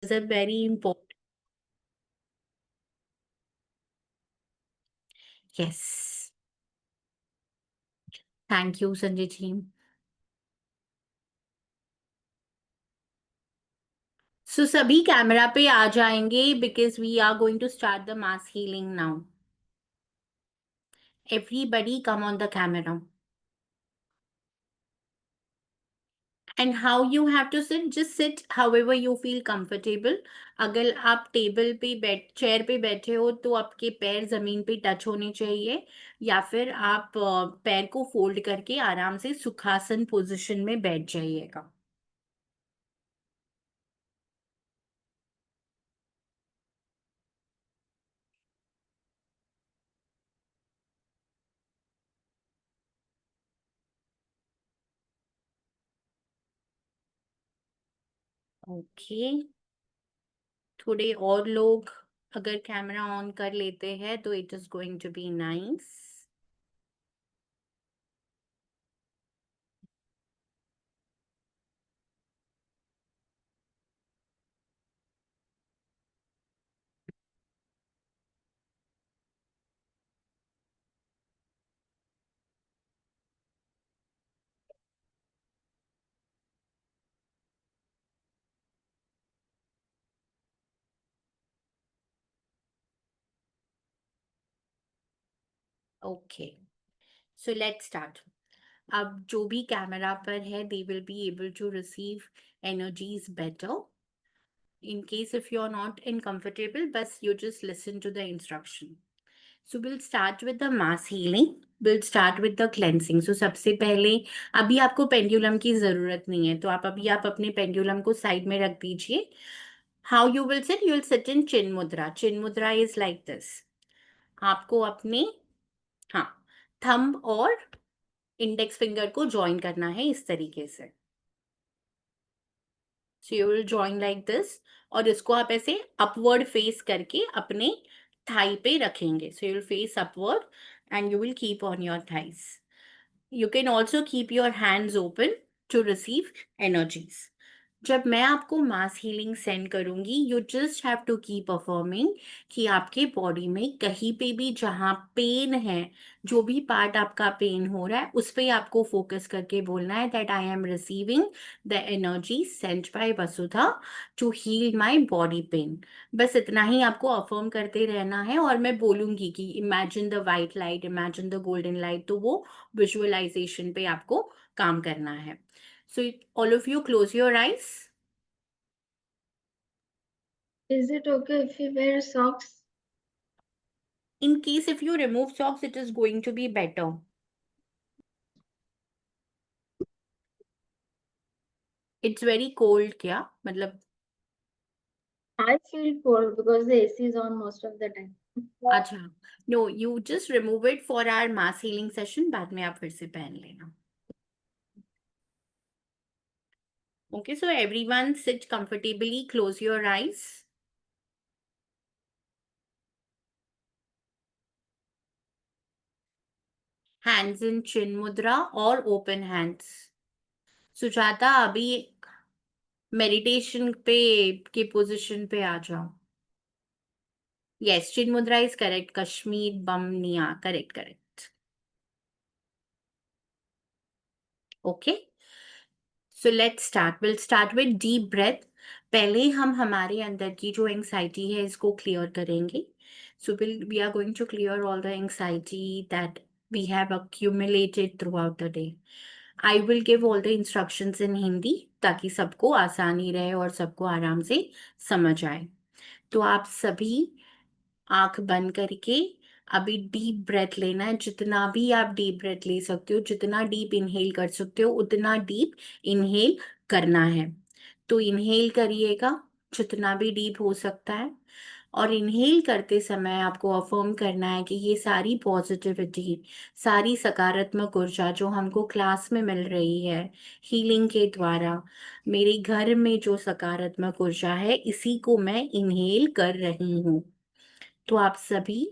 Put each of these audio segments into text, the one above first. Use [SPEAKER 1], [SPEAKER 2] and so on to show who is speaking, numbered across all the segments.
[SPEAKER 1] is a very important. Yes. Thank you, Sanjay ji. So सभी camera पे आ जाएंगे because we are going to start the mass healing now. Everybody come on the camera. And how you have to sit, just sit however you feel comfortable. अगर आप table पे बैठ chair पे बैठे हो तो आपके पैर जमीन पे टच होने चाहिए, या फिर आप पैर को फोल्ड करके आराम से सुखासन पोजीशन में बैठ जाइएगा. ओके. थोड़े और लोग अगर कैमरा ऑन कर लेते हैं तो it is going to be nice. Okay. So let's start. अब जो भी कैमरा पर है they will be able to receive energies better. In case if you're not in comfortable, but you just listen to the instruction. So we'll start with the mass healing. We'll start with the cleansing. So सबसे पहले अभी आपको pendulum की जरूरत नहीं है, तो आप अपने पेंडुलम को साइड में रख दीजिए. How you will sit? You will sit in chin mudra. Chin mudra is like this. आपको अपने, हाँ, थंब और इंडेक्स फिंगर को ज्वाइन करना है इस तरीके से. सो you will join like this. और इसको आप ऐसे अपवर्ड फेस करके अपने थाई पे रखेंगे. So you will face upward and you will keep on your thighs. You can also keep your hands open to receive energies. जब मैं आपको मास हीलिंग सेंड करूंगी, you just have to keep affirming कि आपके body में कहीं पे भी जहाँ पेन है, जो भी पार्ट आपका पेन हो रहा है, उस पे आपको फोकस करके बोलना है that I am receiving the energy sent by Vasudha to heal my body pain. बस इतना ही आपको अफर्म करते रहना है. और मैं बोलूंगी कि imagine the white light, imagine the golden light, तो वो विजुअलाइजेशन पे आपको काम करना है. So all of you close your eyes.
[SPEAKER 2] Is it okay if we wear socks?
[SPEAKER 1] In case if you remove socks, it is going to be better. It's very cold क्या मतलब.
[SPEAKER 2] I feel cold because the AC is on most of the time.
[SPEAKER 1] अच्छा. No, you just remove it for our mass healing session. बाद में आप फिर से पहन लेना. Okay, so everyone sit comfortably, close your eyes. Hands in chin mudra or open hands. Sujata अभी meditation पे की पोजीशन पे आ जाओ. Yes, chin mudra is correct. Kashmir bum niya. Correct, correct. Okay. So let's start. We'll start with deep breath. पहले हम हमारे अंदर की जो एंग्जाइटी है इसको क्लियर करेंगे. So we are going to clear all the anxiety that we have accumulated throughout the day. I will give all the instructions in Hindi ताकि सबको आसानी रहे और सबको आराम से समझ आए. तो आप सभी आंख बंद करके अभी डीप ब्रेथ लेना है. जितना भी आप डीप ब्रेथ ले सकते हो, जितना डीप इनहेल कर सकते हो, उतना डीप इनहेल करना है. तो इनहेल करिएगा जितना भी डीप हो सकता है. और इनहेल करते समय आपको अफर्म करना है कि ये सारी पॉजिटिविटी, सारी सकारात्मक ऊर्जा जो हमको क्लास में मिल रही है हीलिंग के द्वारा, मेरे घर में जो सकारात्मक ऊर्जा है, इसी को मैं इनहेल कर रही हूँ. तो आप सभी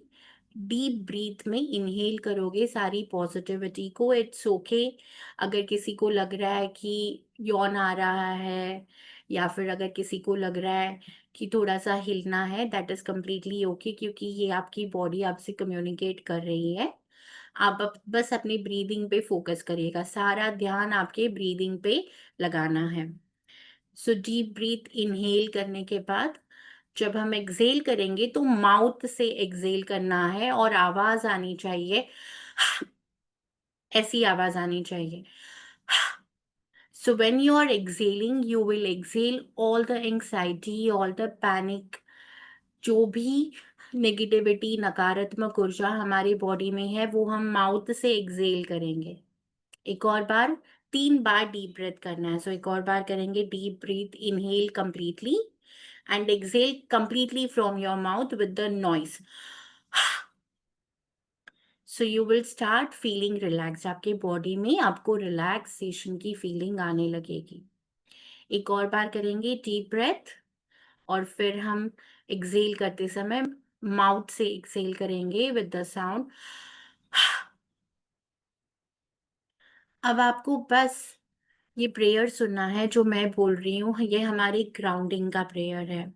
[SPEAKER 1] डीप ब्रीथ में इनहेल करोगे सारी पॉजिटिविटी को. इट्स ओके अगर किसी को लग रहा है कि यौन आ रहा है या फिर अगर किसी को लग रहा है कि थोड़ा सा हिलना है, दैट इज कम्प्लीटली ओके, क्योंकि ये आपकी बॉडी आपसे कम्युनिकेट कर रही है। आप बस अपनी ब्रीदिंग पे फोकस करिएगा, सारा ध्यान आपके ब्रीदिंग पे लगाना है। सो डीप ब्रीथ इनहेल करने के बाद जब हम एक्सेल करेंगे तो माउथ से एक्सेल करना है और आवाज आनी चाहिए, ऐसी आवाज आनी चाहिए। So when you are exhaling, you will exhale all the anxiety, all the panic, जो भी नेगेटिविटी, नकारात्मक ऊर्जा हमारी बॉडी में है, वो हम माउथ से एक्सेल करेंगे। एक और बार, 3 बार डीप ब्रेथ करना है। सो एक और बार करेंगे, deep breath inhale completely and exhale completely from your mouth with the noise. So you will start feeling relax, आपके बॉडी में आपको रिलैक्सेशन की फीलिंग आने लगेगी। एक और बार करेंगे डीप ब्रेथ, और फिर हम एक्सेल करते समय माउथ से एक्सेल करेंगे विद द साउंड। अब आपको बस ये प्रेयर सुनना है जो मैं बोल रही हूँ, ये हमारी ग्राउंडिंग का प्रेयर है।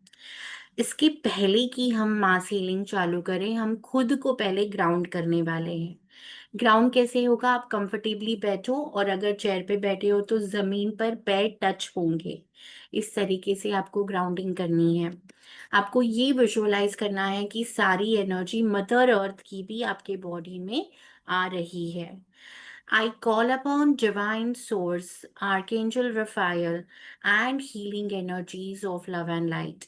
[SPEAKER 1] इसके पहले कि हम मास हीलिंग चालू करें, हम खुद को पहले ग्राउंड करने वाले हैं। ग्राउंड कैसे होगा? आप कंफर्टेबली बैठो, और अगर चेयर पे बैठे हो तो जमीन पर पैर टच होंगे। इस तरीके से आपको ग्राउंडिंग करनी है। आपको ये विजुअलाइज करना है कि सारी एनर्जी मदर अर्थ की भी आपके बॉडी में आ रही है। I call upon divine source, Archangel Raphael, and healing energies of love and light.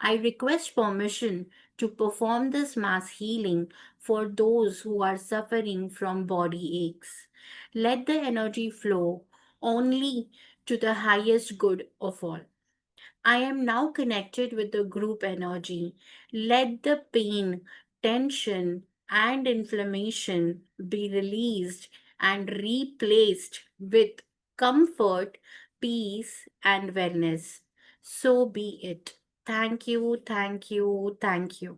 [SPEAKER 1] I request permission to perform this mass healing for those who are suffering from body aches. Let the energy flow only to the highest good of all. I am now connected with the group energy. Let the pain, tension, and inflammation be released and replaced with comfort, peace, and wellness. So be it. Thank you, thank you, thank you.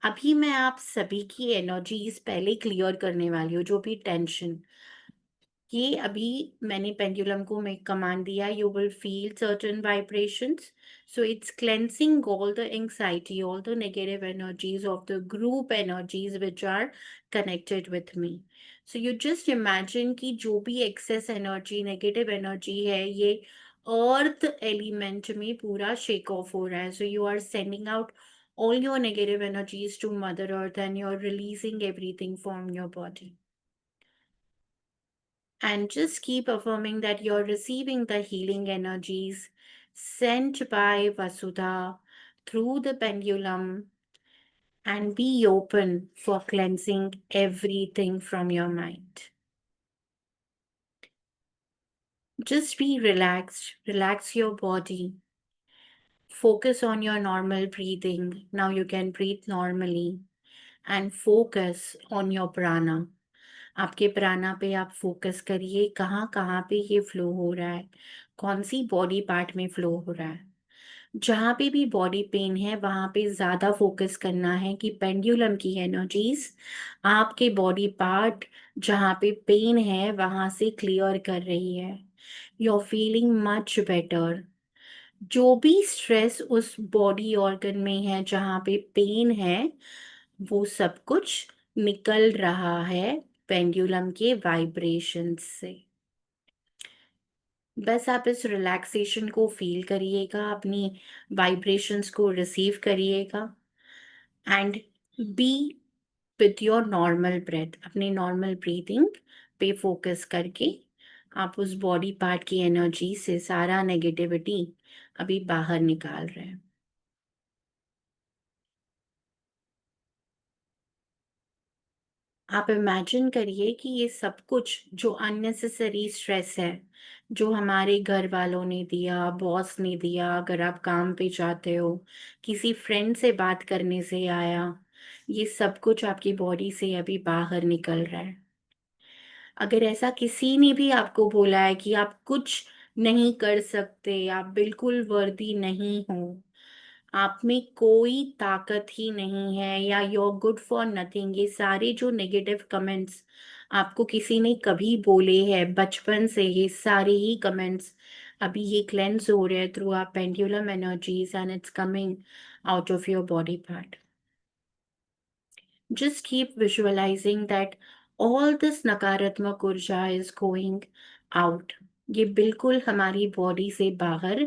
[SPEAKER 1] अभी मैं आप सभी की energies पहले clear करने वाली हूँ, जो भी टेंशन, ये अभी मैंने पेंडुलम को मैं कमांड दिया, you will feel certain vibrations. So it's cleansing all the anxiety, all the negative energies of the group energies which are connected with me. So you just imagine कि जो भी access energy, negative energy है, ये earth element में पूरा shake of हो रहा है। So you are sending out all your negative energies to Mother Earth, and you're releasing everything from your body. And just keep affirming that you're receiving the healing energies sent by Vasudha through the pendulum, and be open for cleansing everything from your mind. Just be relaxed, relax your body, focus on your normal breathing. Now you can breathe normally, and focus on your prana. आपके प्राणा पे आप focus करिए, कहाँ कहाँ पे ये flow हो रहा है, कौन सी बॉडी पार्ट में फ्लो हो रहा है। जहाँ पे भी बॉडी पेन है वहाँ पे ज़्यादा फोकस करना है कि पेंडुलम की एनर्जीज आपके बॉडी पार्ट जहाँ पे पेन है वहाँ से क्लियर कर रही है। You are feeling much better. जो भी स्ट्रेस उस बॉडी ऑर्गन में है जहाँ पे पेन है, वो सब कुछ निकल रहा है पेंडुलम के वाइब्रेशन से। बस आप इस रिलैक्सेशन को फील करिएगा, अपनी वाइब्रेशंस को रिसीव करिएगा, and be with your normal breath, अपनी नॉर्मल ब्रीथिंग पे फोकस करके आप उस बॉडी पार्ट की एनर्जी से सारा नेगेटिविटी अभी बाहर निकाल रहे हैं। आप इमेजिन करिए कि ये सब कुछ जो अननेसेसरी स्ट्रेस है, जो हमारे घर वालों ने दिया, बॉस ने दिया, अगर आप काम पे जाते हो, किसी फ्रेंड से बात करने से आया, ये सब कुछ आपकी बॉडी से अभी बाहर निकल रहा है। अगर ऐसा किसी ने भी आपको बोला है कि आप कुछ नहीं कर सकते, आप बिल्कुल वर्दी नहीं हो, आप में कोई ताकत ही नहीं है, या you're गुड फॉर नथिंग, ये सारे जो नेगेटिव कमेंट्स आपको किसी ने कभी बोले हैं बचपन से, ये सारे ही कमेंट्स अभी ये क्लेंस हो रहा है through our pendulum energies and it's coming out of your body part. Just keep visualizing that all this नकारात्मक ऊर्जा is going out. ये बिल्कुल हमारी बॉडी से बाहर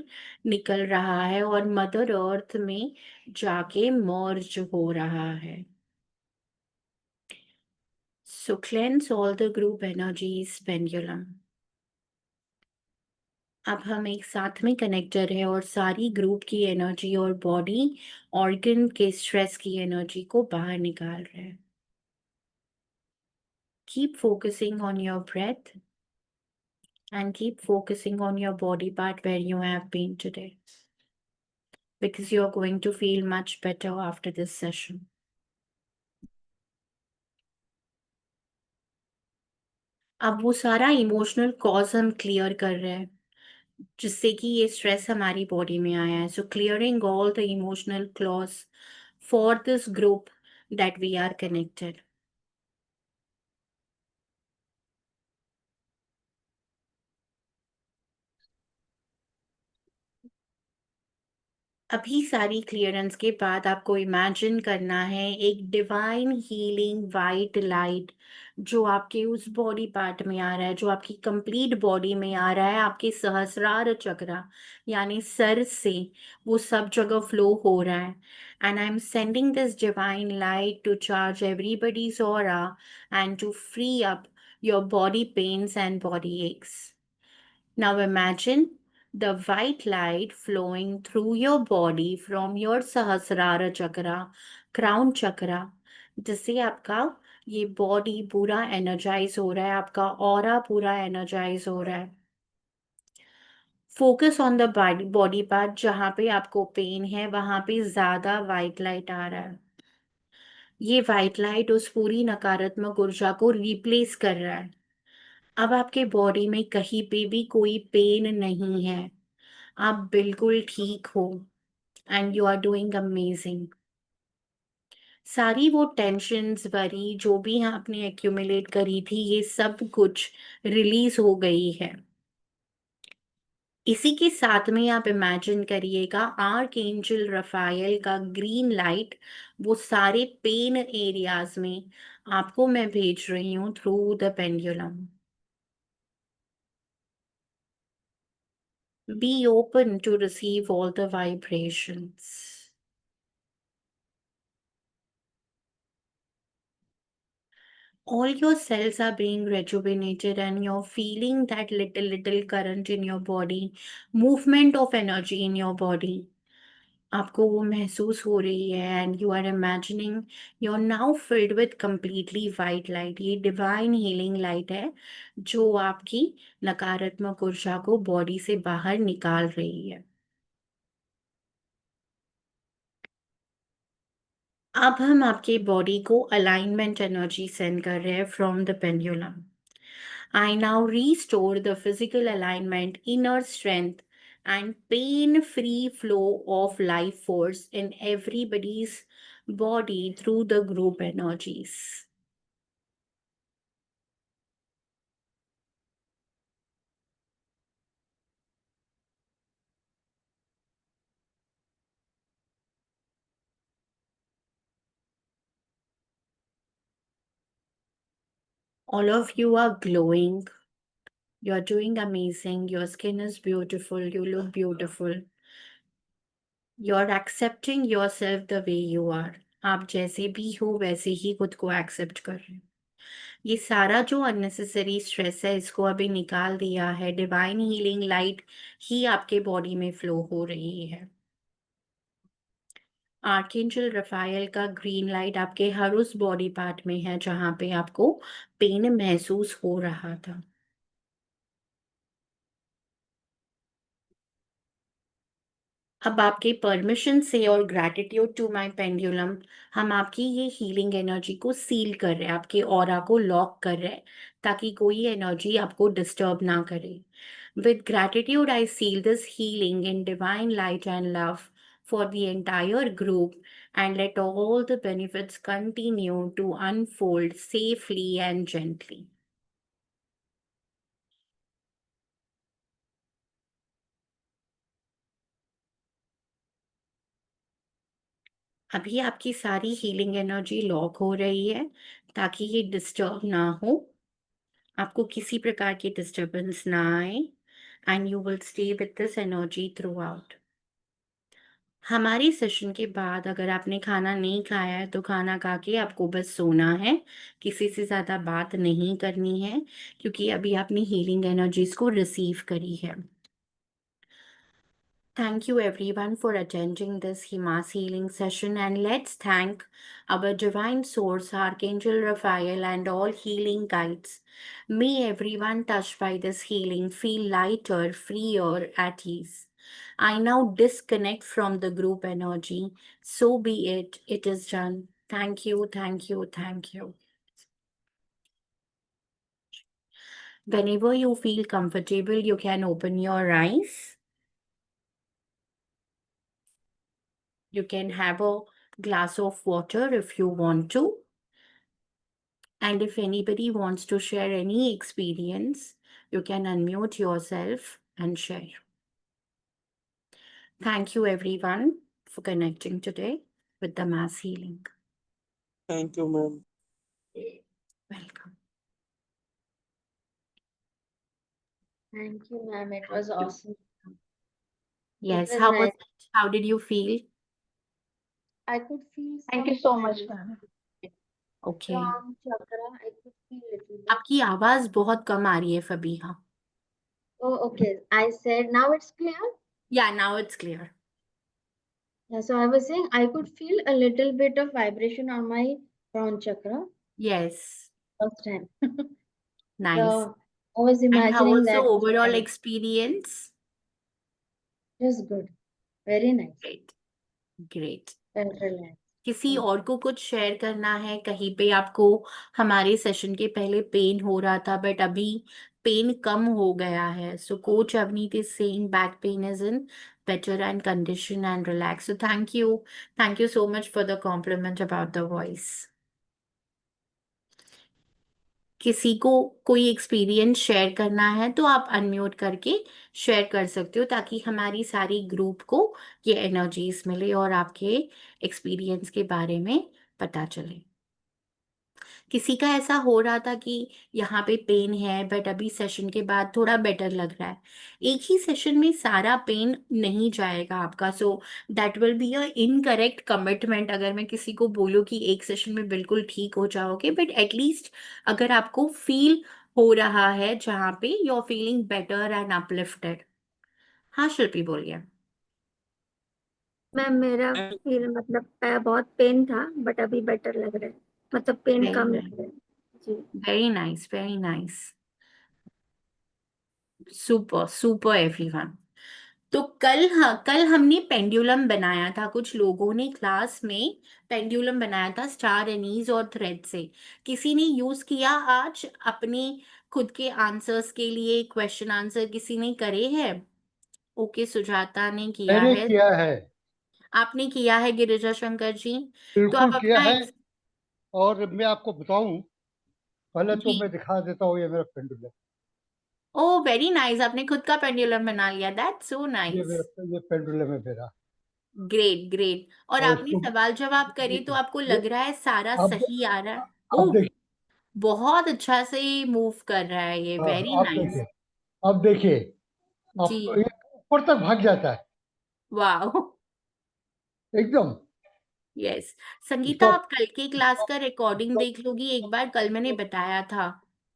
[SPEAKER 1] निकल रहा है और मदर अर्थ में जाके मर्ज हो रहा है. So cleanse all the group energies, pendulum. अब हम एक साथ में कनेक्टर है और सारी ग्रुप की एनर्जी और बॉडी ऑर्गन के स्ट्रेस की एनर्जी को बाहर निकाल रहे हैं. Keep focusing on your breath and keep focusing on your body part where you have been today, because you're going to feel much better after this session. अब वो सारा इमोशनल कॉज हम क्लियर कर रहे हैं जिससे कि ये स्ट्रेस हमारी बॉडी में आया है. So clearing all the emotional clause for this group that we are connected. अभी सारी क्लियरेंस के बाद आपको इमेजिन करना है एक डिवाइन हीलिंग वाइट लाइट जो आपके उस बॉडी पार्ट में आ रहा है, जो आपकी कंप्लीट बॉडी में आ रहा है, आपके सहस्रार चक्रा यानी सर से वो सब जगह फ्लो हो रहा है. And I am sending this divine light to charge everybody's aura and to free up your body pains and body aches. Now imagine the white light flowing through your body from your Sahasrara chakra, crown chakra, जिससे आपका ये body पूरा energise हो रहा है, आपका aura पूरा energise हो रहा है. Focus on the body part जहाँ पे आपको पेन है, वहां पे ज्यादा वाइट लाइट आ रहा है. ये वाइट लाइट उस पूरी नकारात्मक ऊर्जा को रिप्लेस कर रहा है. अब आपके बॉडी में कहीं पे भी कोई पेन नहीं है. आप बिल्कुल ठीक हो and you are doing amazing. सारी वो टेंशन्स वरी जो भी आपने एक्यूमुलेट करी थी ये सब कुछ रिलीज हो गई है. इसी के साथ में आप इमेजिन करिएगा आर्क एंजल रफायल का ग्रीन लाइट वो सारे पेन एरियाज में आपको मैं भेज रही हूँ through the pendulum. Be open to receive all the vibrations. All your cells are being rejuvenated and you're feeling that little current in your body, movement of energy in your body. आपको वो महसूस हो रही है and you are imagining you are now filled with completely white light. ये divine healing light है जो आपकी नकारात्मक ऊर्जा को बॉडी से बाहर निकाल रही है. अब हम आपके बॉडी को अलाइनमेंट एनर्जी सेंड कर रहे हैं from the pendulum. I now restore the physical alignment, inner strength, and pain free flow of life force in everybody's body through the group energies. All of you are glowing. You're doing amazing. Your skin is beautiful. You look beautiful. You're accepting yourself the way you are. आप जैसे भी हो वैसे ही खुद को accept कर रहे हो. ये सारा जो अननेसेसरी स्ट्रेस है इसको अभी निकाल दिया है. डिवाइन हीलिंग लाइट ही आपके बॉडी में फ्लो हो रही है. आर्कएंजल रफायल का ग्रीन लाइट आपके हर उस बॉडी पार्ट में है जहां पे आपको पेन महसूस हो रहा था. अब आपके परमिशन से और ग्रैटिट्यूड टू माय पेंडुलम हम आपकी ये हीलिंग एनर्जी को सील कर रहे हैं, आपके ऑरा को लॉक कर रहे हैं ताकि कोई एनर्जी आपको डिस्टर्ब ना करे. With gratitude I seal this healing in divine light and love for the entire group and let all the benefits continue to unfold safely and gently. अभी आपकी सारी हीलिंग एनर्जी लॉक हो रही है ताकि ये डिस्टर्ब ना हो, आपको किसी प्रकार की डिस्टरबेंस ना आए, and you will stay with this energy through out. हमारी सेशन के बाद अगर आपने खाना नहीं खाया है तो खाना खा के आपको बस सोना है, किसी से ज़्यादा बात नहीं करनी है, क्योंकि अभी आपने हीलिंग एनर्जीज को रिसीव करी है। Thank you everyone for attending this Himas healing session, and let's thank our divine source, Archangel Raphael, and all healing guides. May everyone touched by this healing feel lighter, freer, at ease. I now disconnect from the group energy. So be it. It is done. Thank you, thank you, thank you. Whenever you feel comfortable, you can open your eyes. You can have a glass of water if you want to. And if anybody wants to share any experience, you can unmute yourself and share. Thank you, everyone, for connecting today with the mass healing.
[SPEAKER 3] Thank you, ma'am.
[SPEAKER 1] Welcome.
[SPEAKER 2] Thank you, ma'am. It was awesome.
[SPEAKER 1] Yes,
[SPEAKER 2] was
[SPEAKER 1] how was
[SPEAKER 2] nice.
[SPEAKER 1] it? How did you feel?
[SPEAKER 2] I could feel
[SPEAKER 4] Thank
[SPEAKER 2] some
[SPEAKER 4] you so much,
[SPEAKER 2] vibration
[SPEAKER 4] ma'am.
[SPEAKER 1] Okay.
[SPEAKER 2] from chakra. I could feel little bit.
[SPEAKER 1] आपकी आवाज बहुत कम आ रही है Fabiha.
[SPEAKER 2] Oh, okay. I said now it's clear.
[SPEAKER 1] Yeah, now it's clear.
[SPEAKER 2] Yeah, so I was saying I could feel a little bit of vibration on my crown chakra
[SPEAKER 1] Yes,
[SPEAKER 2] first time.
[SPEAKER 1] nice.
[SPEAKER 2] So I was
[SPEAKER 1] And how
[SPEAKER 2] imagining
[SPEAKER 1] was the
[SPEAKER 2] that
[SPEAKER 1] overall
[SPEAKER 2] it
[SPEAKER 1] experience?
[SPEAKER 2] was good. Very nice.
[SPEAKER 1] Great, great.
[SPEAKER 2] Felt relaxed.
[SPEAKER 1] किसी और को कुछ share करना है? कहीं पे आपको हमारे सेशन के पहले पेन हो रहा था बट अभी पेन कम हो गया है, so coach Avneet is saying back pain is in better and condition and relax. So thank you so much for the compliment about the voice. किसी को कोई एक्सपीरियंस शेयर करना है तो आप अनम्यूट करके शेयर कर सकते हो, ताकि हमारी सारी ग्रुप को ये एनर्जीज मिले और आपके एक्सपीरियंस के बारे में पता चले। किसी का ऐसा हो रहा था कि यहाँ पे पेन है बट अभी सेशन के बाद थोड़ा बेटर लग रहा है। एक ही सेशन में सारा पेन नहीं जाएगा आपका, so that will be a incorrect commitment अगर मैं किसी को बोलूँ कि एक सेशन में बिल्कुल ठीक हो जाओगे, बट एटलीस्ट अगर आपको फील हो रहा है जहाँ पे you are feeling better and uplifted. हाँ शिल्पी बोलिए।
[SPEAKER 4] मैम मेरा
[SPEAKER 3] Ma'am,
[SPEAKER 4] फील मतलब बहुत पेन था बट अभी बेटर लग रहा है, मतलब पेन
[SPEAKER 1] वेरी
[SPEAKER 4] कम
[SPEAKER 1] नाइस,
[SPEAKER 4] लग रहा है जी।
[SPEAKER 1] Very nice, very nice, super super everyone. तो कल हमने पेंडुलम बनाया था, कुछ लोगों ने क्लास में पेंडुलम बनाया था स्टार एनीज और थ्रेड से। किसी ने यूज किया आज अपने खुद के आंसर्स के लिए? क्वेश्चन आंसर किसी ने करे हैं? ओके, सुजाता ने किया
[SPEAKER 5] मैंने
[SPEAKER 1] है।
[SPEAKER 5] किया है,
[SPEAKER 1] आपने किया है गिरिजा शंकर जी? तो
[SPEAKER 5] बिल्कुल
[SPEAKER 1] आप
[SPEAKER 5] किया
[SPEAKER 1] अपना
[SPEAKER 5] है। और मैं आपको बताऊं, पहले तो
[SPEAKER 1] जी।
[SPEAKER 5] मैं दिखा देता हूँ, ये मेरा पेंडुलम।
[SPEAKER 1] ओ वेरी नाइस, आपने खुद का पेंडुलम बना लिया, दैट्स सो
[SPEAKER 5] ये
[SPEAKER 1] नाइस।
[SPEAKER 5] मेरा ये पेंडुलम है मेरा।
[SPEAKER 1] Great great. और
[SPEAKER 5] और
[SPEAKER 1] आपने
[SPEAKER 5] इसको
[SPEAKER 1] सवाल जवाब करे तो आपको
[SPEAKER 5] ये
[SPEAKER 1] लग रहा है सारा
[SPEAKER 5] अब
[SPEAKER 1] सही आ रहा है?
[SPEAKER 5] अब
[SPEAKER 1] ओ,
[SPEAKER 5] देखिए।
[SPEAKER 1] बहुत अच्छा से मूव कर रहा है ये,
[SPEAKER 5] हाँ,
[SPEAKER 1] वेरी
[SPEAKER 5] अब
[SPEAKER 1] नाइस।
[SPEAKER 5] देखिए, अब देखिए,
[SPEAKER 1] जी,
[SPEAKER 5] अब ये ऊपर तक भाग जाता है
[SPEAKER 1] वाह।
[SPEAKER 5] एकदम।
[SPEAKER 1] यस। संगीता,
[SPEAKER 5] इसको
[SPEAKER 1] आप कल के क्लास का रिकॉर्डिंग
[SPEAKER 5] इसको
[SPEAKER 1] देख लोगी एक बार, कल मैंने बताया था।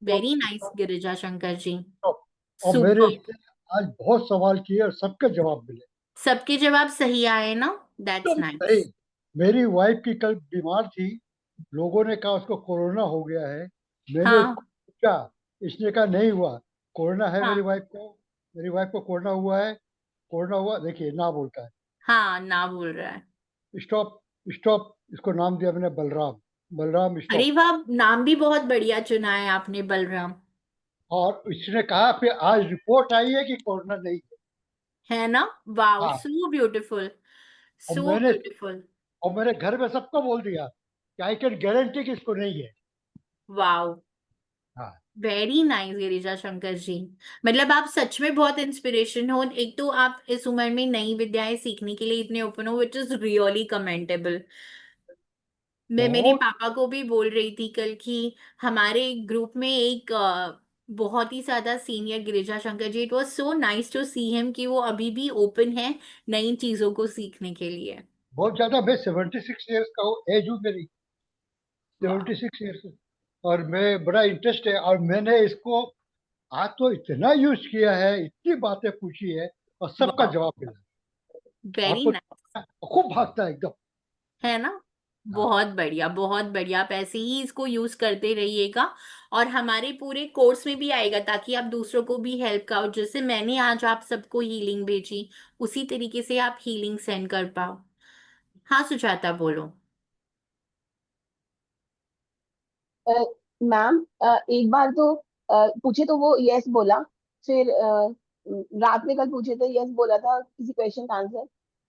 [SPEAKER 1] वेरी नाइस गिरिजा शंकर जी,
[SPEAKER 5] और मेरे
[SPEAKER 1] सुपर।
[SPEAKER 5] से आज बहुत सवाल किए और सबके जवाब मिले
[SPEAKER 1] सबके जवाब सही आए ना? दैट्स
[SPEAKER 5] एकदम सही।
[SPEAKER 1] नाइस।
[SPEAKER 5] मेरी वाइफ की कल बीमार थी, लोगों ने कहा उसको कोरोना हो गया है। मैंने
[SPEAKER 1] हाँ
[SPEAKER 5] उसको पूछा, इसने कहा नहीं हुआ। कोरोना है
[SPEAKER 1] हाँ
[SPEAKER 5] मेरी वाइफ को कोरोना हुआ है। कोरोना हुआ, देखिए ना बोलता है।
[SPEAKER 1] हाँ, ना बोल रहा है।
[SPEAKER 5] स्टॉप, स्टॉप, इसको नाम दिया मैंने बलराम। बलराम
[SPEAKER 1] अरे
[SPEAKER 5] स्टॉप।
[SPEAKER 1] वाह, नाम भी बहुत बढ़िया चुना है आपने, बलराम।
[SPEAKER 5] और इसने कहा फिर आज रिपोर्ट आई है कि कोरोना नहीं है।
[SPEAKER 1] है ना? वाओ,
[SPEAKER 5] हाँ।
[SPEAKER 1] सो ब्यूटीफुल,
[SPEAKER 5] और
[SPEAKER 1] सो
[SPEAKER 5] मैंने
[SPEAKER 1] ब्यूटीफुल।
[SPEAKER 5] और मेरे घर में सबको बोल दिया कि आई कैन गारंटी कि इसको नहीं है।
[SPEAKER 1] वाओ,
[SPEAKER 5] हाँ,
[SPEAKER 1] वेरी नाइस गिरिजा शंकर जी। मतलब आप सच में बहुत इंस्पिरेशन हो। एक तो आप इस उम्र में नई विद्याएं सीखने के लिए इतने ओपन हो, विच इज रियली कमेंडेबल। मैं मेरे
[SPEAKER 5] बहुत
[SPEAKER 1] पापा को भी बोल रही थी कल कि हमारे ग्रुप में एक बहुत ही ज्यादा senior Girija Shankar ji, it was so nice to see him कि वो अभी भी ओपन है नई चीजों को सीखने के लिए।
[SPEAKER 5] बहुत ज्यादा। मैं 76 ईयर्स का हूँ, एज हूँ मेरी
[SPEAKER 1] वाह।
[SPEAKER 5] 76 ईयर्स। और मैं बड़ा इंटरेस्ट है, और मैंने इसको आज तो इतना यूज किया है, इतनी बातें पूछी है, और सबका
[SPEAKER 1] वाह।
[SPEAKER 5] जवाब मिला।
[SPEAKER 1] वेरी
[SPEAKER 5] आपको
[SPEAKER 1] नाइस।
[SPEAKER 5] खूब भागता है एकदम।
[SPEAKER 1] है ना।
[SPEAKER 5] हाँ,
[SPEAKER 1] बहुत बढ़िया, बहुत बढ़िया। आप ऐसे ही इसको यूज करते रहिएगा और हमारे पूरे कोर्स में भी आएगा, ताकि आप दूसरों को भी हेल्प करो। जैसे मैंने आज आप सबको हीलिंग भेजी, उसी तरीके से आप हीलिंग सेंड कर पाओ। हाँ सुजाता बोलो।
[SPEAKER 6] मैम, एक बार तो पूछे तो वो यस बोला। फिर रात में कल पूछे तो यस बोला था किसी क्वेश्चन का आंसर।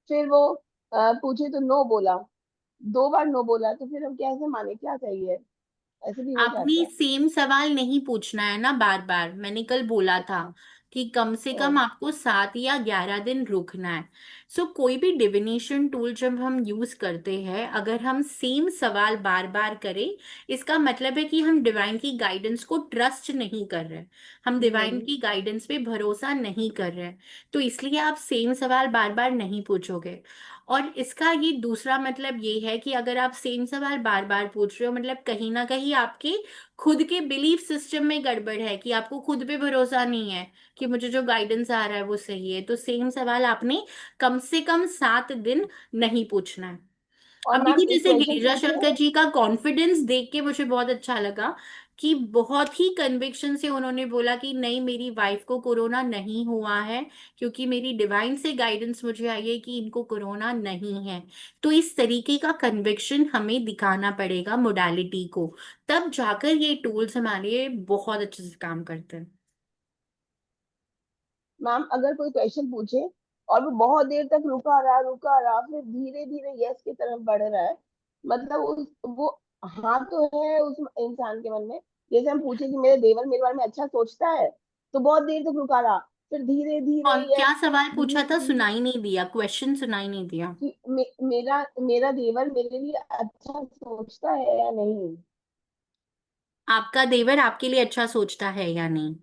[SPEAKER 6] फिर वो पूछे तो नो बोला। 2 बार नो बोला, तो फिर हम कैसे माने, क्या चाहिए? ऐसे भी हो
[SPEAKER 1] आपने
[SPEAKER 6] जाता है।
[SPEAKER 1] सेम सवाल नहीं पूछना है ना बार बार। मैंने कल बोला था कि कम से
[SPEAKER 6] ओ,
[SPEAKER 1] कम आपको 7 या 11 दिन रुकना है। सो कोई भी डिविनेशन टूल जब हम यूज करते हैं, अगर हम सेम सवाल बार बार करें, इसका मतलब है कि हम डिवाइन की गाइडेंस को ट्रस्ट नहीं कर रहे, हम डिवाइन
[SPEAKER 6] हम्म,
[SPEAKER 1] की गाइडेंस पे भरोसा नहीं कर रहे। तो इसलिए आप सेम सवाल बार बार नहीं पूछोगे। और इसका ये दूसरा मतलब ये है कि अगर आप सेम सवाल बार बार पूछ रहे हो, मतलब कहीं ना कहीं आपके खुद के बिलीफ सिस्टम में गड़बड़ है, कि आपको खुद पे भरोसा नहीं है कि मुझे जो गाइडेंस आ रहा है वो सही है। तो सेम सवाल आपने कम से कम 7 दिन नहीं पूछना है।
[SPEAKER 6] और
[SPEAKER 1] अब
[SPEAKER 6] मैम
[SPEAKER 1] देखिए,
[SPEAKER 6] एक
[SPEAKER 1] जैसे
[SPEAKER 6] क्वेश्चन
[SPEAKER 1] गिरिजा
[SPEAKER 6] पूछे।
[SPEAKER 1] शंकर जी का कॉन्फिडेंस देख के मुझे बहुत अच्छा लगा कि बहुत ही कन्विक्शन से उन्होंने बोला कि नहीं, मेरी वाइफ को कोरोना नहीं हुआ है, क्योंकि मेरी डिवाइन से गाइडेंस मुझे आई है कि इनको कोरोना नहीं है। तो इस तरीके का कन्विक्शन हमें दिखाना पड़ेगा मोडालिटी को, तब जाकर ये टूल्स हमारे लिए बहुत अच्छे से काम करते हैं।
[SPEAKER 6] मैम अगर कोई क्वेश्चन पूछे और वो बहुत देर तक रुका रहा फिर धीरे धीरे यस की तरफ बढ़ रहा है, मतलब उस वो हाँ तो है उस इंसान के मन में। जैसे हम पूछे कि मेरे देवर मेरे बारे में अच्छा सोचता है, तो बहुत देर तक रुका रहा, फिर धीरे धीरे
[SPEAKER 1] और क्या
[SPEAKER 6] यस,
[SPEAKER 1] सवाल पूछा
[SPEAKER 6] धीरे
[SPEAKER 1] था?
[SPEAKER 6] धीरे
[SPEAKER 1] सुनाई नहीं दिया, क्वेश्चन सुनाई नहीं दिया।
[SPEAKER 6] कि मेरा मेरा देवर मेरे लिए अच्छा सोचता है या नहीं।
[SPEAKER 1] आपका देवर आपके लिए अच्छा सोचता है या नहीं?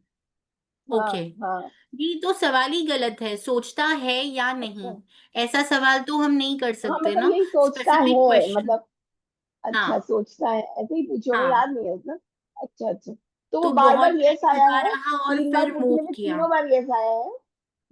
[SPEAKER 6] हाँ
[SPEAKER 1] ओके।
[SPEAKER 6] हाँ।
[SPEAKER 1] ये तो सवाल ही गलत है, सोचता है या नहीं।
[SPEAKER 6] अच्छा,
[SPEAKER 1] ऐसा सवाल तो हम नहीं कर
[SPEAKER 6] हाँ
[SPEAKER 1] सकते
[SPEAKER 6] मतलब
[SPEAKER 1] ना।
[SPEAKER 6] यही सोचता
[SPEAKER 1] स्पेसिफिक
[SPEAKER 6] है,
[SPEAKER 1] क्वेश्चन।
[SPEAKER 6] मतलब अच्छा
[SPEAKER 1] हाँ।
[SPEAKER 6] सोचता है ऐसे ही पूछे होंगे,
[SPEAKER 1] हाँ,
[SPEAKER 6] याद नहीं है उतना। अच्छा अच्छा। तो वो
[SPEAKER 1] तो
[SPEAKER 6] बार
[SPEAKER 1] बहुत
[SPEAKER 6] बार
[SPEAKER 1] टाइम
[SPEAKER 6] यस आया
[SPEAKER 1] रुका
[SPEAKER 6] है,
[SPEAKER 1] रहा और
[SPEAKER 6] 3 बार
[SPEAKER 1] फिर
[SPEAKER 6] पूछने
[SPEAKER 1] मूव
[SPEAKER 6] में
[SPEAKER 1] किया।
[SPEAKER 6] 3 बार यस आया है।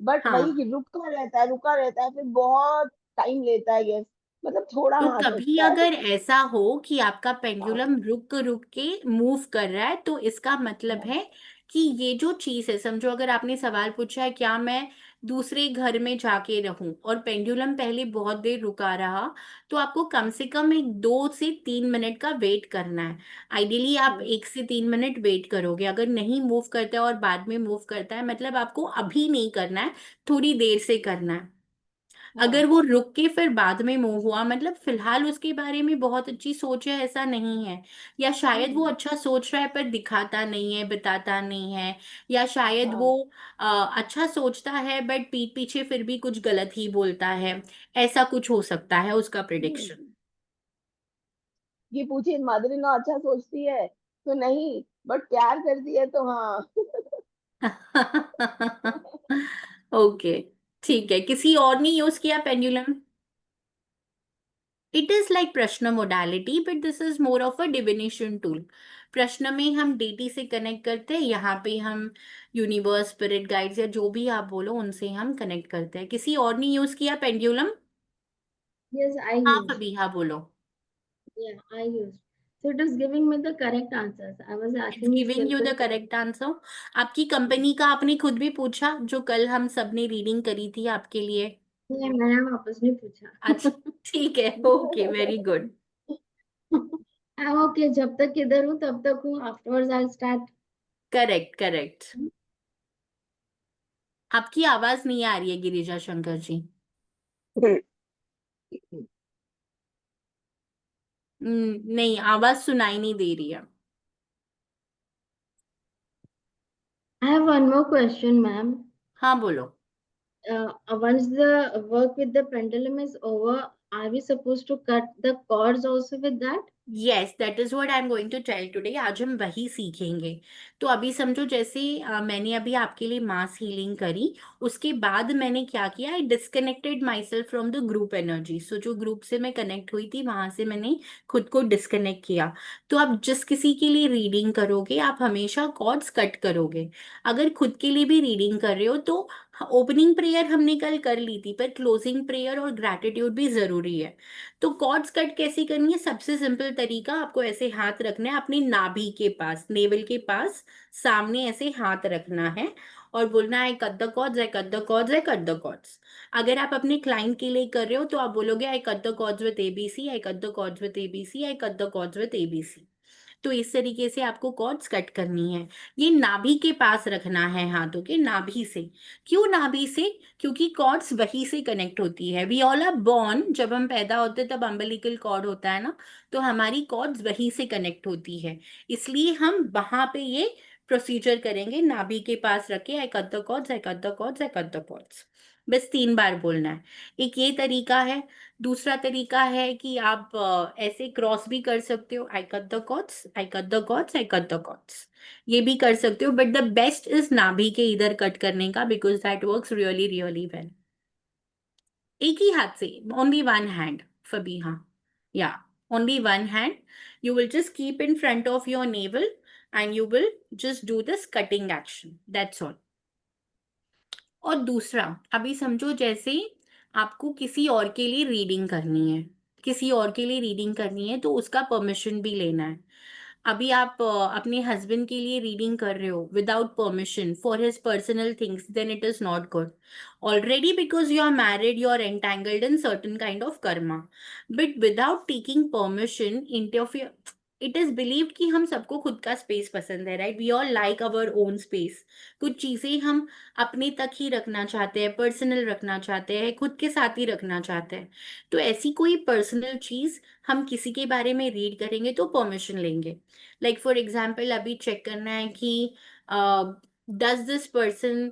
[SPEAKER 6] बट वही
[SPEAKER 1] हाँ,
[SPEAKER 6] कि रुका रहता है फिर बहुत टाइम लेता है यस, मतलब थोड़ा
[SPEAKER 1] तो
[SPEAKER 6] हाँ
[SPEAKER 1] कभी
[SPEAKER 6] सोचता है।
[SPEAKER 1] अगर ऐसा हो कि आपका
[SPEAKER 6] हाँ
[SPEAKER 1] पेंडुलम रुक रुक के मूव कर रहा है, तो इसका मतलब
[SPEAKER 6] हाँ
[SPEAKER 1] है कि ये जो चीज है, समझो अगर आपने सवाल पूछा है क्या मैं दूसरे घर में जाके रहूं, और पेंडुलम पहले बहुत देर रुका रहा, तो आपको कम से कम एक 2 से 3 मिनट का वेट करना है। आइडियली आप
[SPEAKER 6] हम्म,
[SPEAKER 1] 1 से 3 मिनट वेट करोगे। अगर नहीं मूव करता है और बाद में मूव करता है, मतलब आपको अभी नहीं करना है, थोड़ी देर से करना है।
[SPEAKER 6] हाँ
[SPEAKER 1] अगर वो रुक के फिर बाद में मूव हुआ, मतलब फिलहाल उसके बारे में बहुत अच्छी सोच है, ऐसा नहीं है। या शायद वो
[SPEAKER 6] हम्म,
[SPEAKER 1] अच्छा सोच रहा है पर दिखाता नहीं है, बताता नहीं है। या शायद वो
[SPEAKER 6] हाँ
[SPEAKER 1] अच्छा सोचता है बट पीठ पीछे फिर भी कुछ गलत ही बोलता है। ऐसा कुछ हो सकता है उसका
[SPEAKER 6] हम्म।
[SPEAKER 1] प्रिडिक्शन।
[SPEAKER 6] ये पूछे मदर इन लॉ अच्छा सोचती है तो नहीं, बट प्यार करती है तो हाँ।
[SPEAKER 1] ओके, ठीक है। किसी और ने यूज किया पेंडुलम? इट इज लाइक प्रश्न modality, but this is more of a divination tool. प्रश्न में हम डीटी से कनेक्ट करते हैं, यहाँ पे हम यूनिवर्स, स्पिरिट गाइड्स या जो भी आप बोलो उनसे हम कनेक्ट करते हैं। किसी और ने यूज किया पेंडुलम?
[SPEAKER 2] Yes, I
[SPEAKER 1] हाँ
[SPEAKER 2] used.
[SPEAKER 1] फबीहा बोलो।
[SPEAKER 2] Yeah, I used. So it was giving me the correct answers. I was
[SPEAKER 1] it's
[SPEAKER 2] asking
[SPEAKER 1] giving you the
[SPEAKER 2] simple
[SPEAKER 1] correct
[SPEAKER 2] questions.
[SPEAKER 1] Answer. आपकी कंपनी का आपने खुद भी पूछा, जो कल हम सब ने रीडिंग करी थी आपके लिए?
[SPEAKER 2] नहीं, मैंने वापस नहीं
[SPEAKER 1] अच्छा,
[SPEAKER 2] पूछा.
[SPEAKER 1] ठीक है, okay, very good.
[SPEAKER 2] I'm okay. जब तक इधर हूँ तब तक हूँ. Afterwards I'll start.
[SPEAKER 1] Correct, correct. आपकी आवाज नहीं आ रही है गिरिजा शंकर जी। नहीं, आवाज सुनाई नहीं दे रही है।
[SPEAKER 2] I have one more question, ma'am.
[SPEAKER 1] हाँ बोलो.
[SPEAKER 2] Once the work with the pendulum is over, are we supposed to cut the cords also with that?
[SPEAKER 1] Yes, that is what I am going to tell today. आज हम वही सीखेंगे. तो अभी समझो जैसे मैंने अभी आपके लिए मास हीलिंग करी, उसके बाद मैंने क्या किया, I disconnected myself from the group energy. So जो ग्रुप से मैं कनेक्ट हुई थी वहां से मैंने खुद को डिस्कनेक्ट किया. तो आप जिस किसी के लिए रीडिंग करोगे आप हमेशा कॉर्ड्स कट करोगे. अगर खुद के लिए भी रीडिंग कर रहे हो तो ओपनिंग प्रेयर हमने कल कर ली थी, पर क्लोजिंग प्रेयर और ग्रैटिट्यूड भी जरूरी है. तो कॉर्ड्स कट कैसे करनी है, सबसे सिंपल तरीका, आपको ऐसे हाथ रखना है अपनी नाभि के पास, नेवल के पास, सामने ऐसे हाथ रखना है और बोलना है I cut the cords, I cut the cords, I cut the cords. अगर आप अपने क्लाइंट के लिए कर रहे हो तो आप बोलोगे I cut the cords with ABC, I cut the cords with ABC, I cut the cords with ABC. तो इस तरीके से आपको कॉर्ड्स कट करनी है. ये नाभि के पास रखना है, हाथों के नाभि से. क्यों नाभि से? क्योंकि कॉर्ड्स वहीं से कनेक्ट होती है. वी ऑल आर बॉर्न, जब हम पैदा होते हैं तब अम्बिलिकल कॉर्ड होता है ना, तो हमारी कॉर्ड्स वहीं से कनेक्ट होती है. इसलिए हम वहां पे ये प्रोसीजर करेंगे, नाभि के पास रखे I cut the cords, I cut the cords, I cut the cords. बस 3 बार बोलना है. एक ये तरीका है. दूसरा तरीका है कि आप ऐसे क्रॉस भी कर सकते हो, I cut the cords, I cut the cords, I cut the cords. ये भी कर सकते हो, बट द बेस्ट इज नाभि के इधर कट करने का, because that works really really well. एक ही हाथ से, ओनली वन हैंड फबीहा, या only one hand. You will just keep in front of your naval and you will just do this cutting action, that's all. और दूसरा, अभी समझो जैसे आपको किसी और के लिए रीडिंग करनी है, किसी और के लिए रीडिंग करनी है तो उसका परमिशन भी लेना है. अभी आप अपने हस्बैंड के लिए रीडिंग कर रहे हो without permission for his personal things, then it is not good. Already because you are married, you are entangled in certain kind of karma, but without taking permission interfere. It is believed कि हम सबको खुद का space पसंद है, right? We all like our own space. कुछ चीजें हम अपने तक ही रखना चाहते हैं, पर्सनल रखना चाहते हैं, खुद के साथ ही रखना चाहते हैं. तो ऐसी कोई पर्सनल चीज हम किसी के बारे में रीड करेंगे तो परमिशन लेंगे. लाइक फॉर एग्जाम्पल अभी चेक करना है कि डज दिस पर्सन,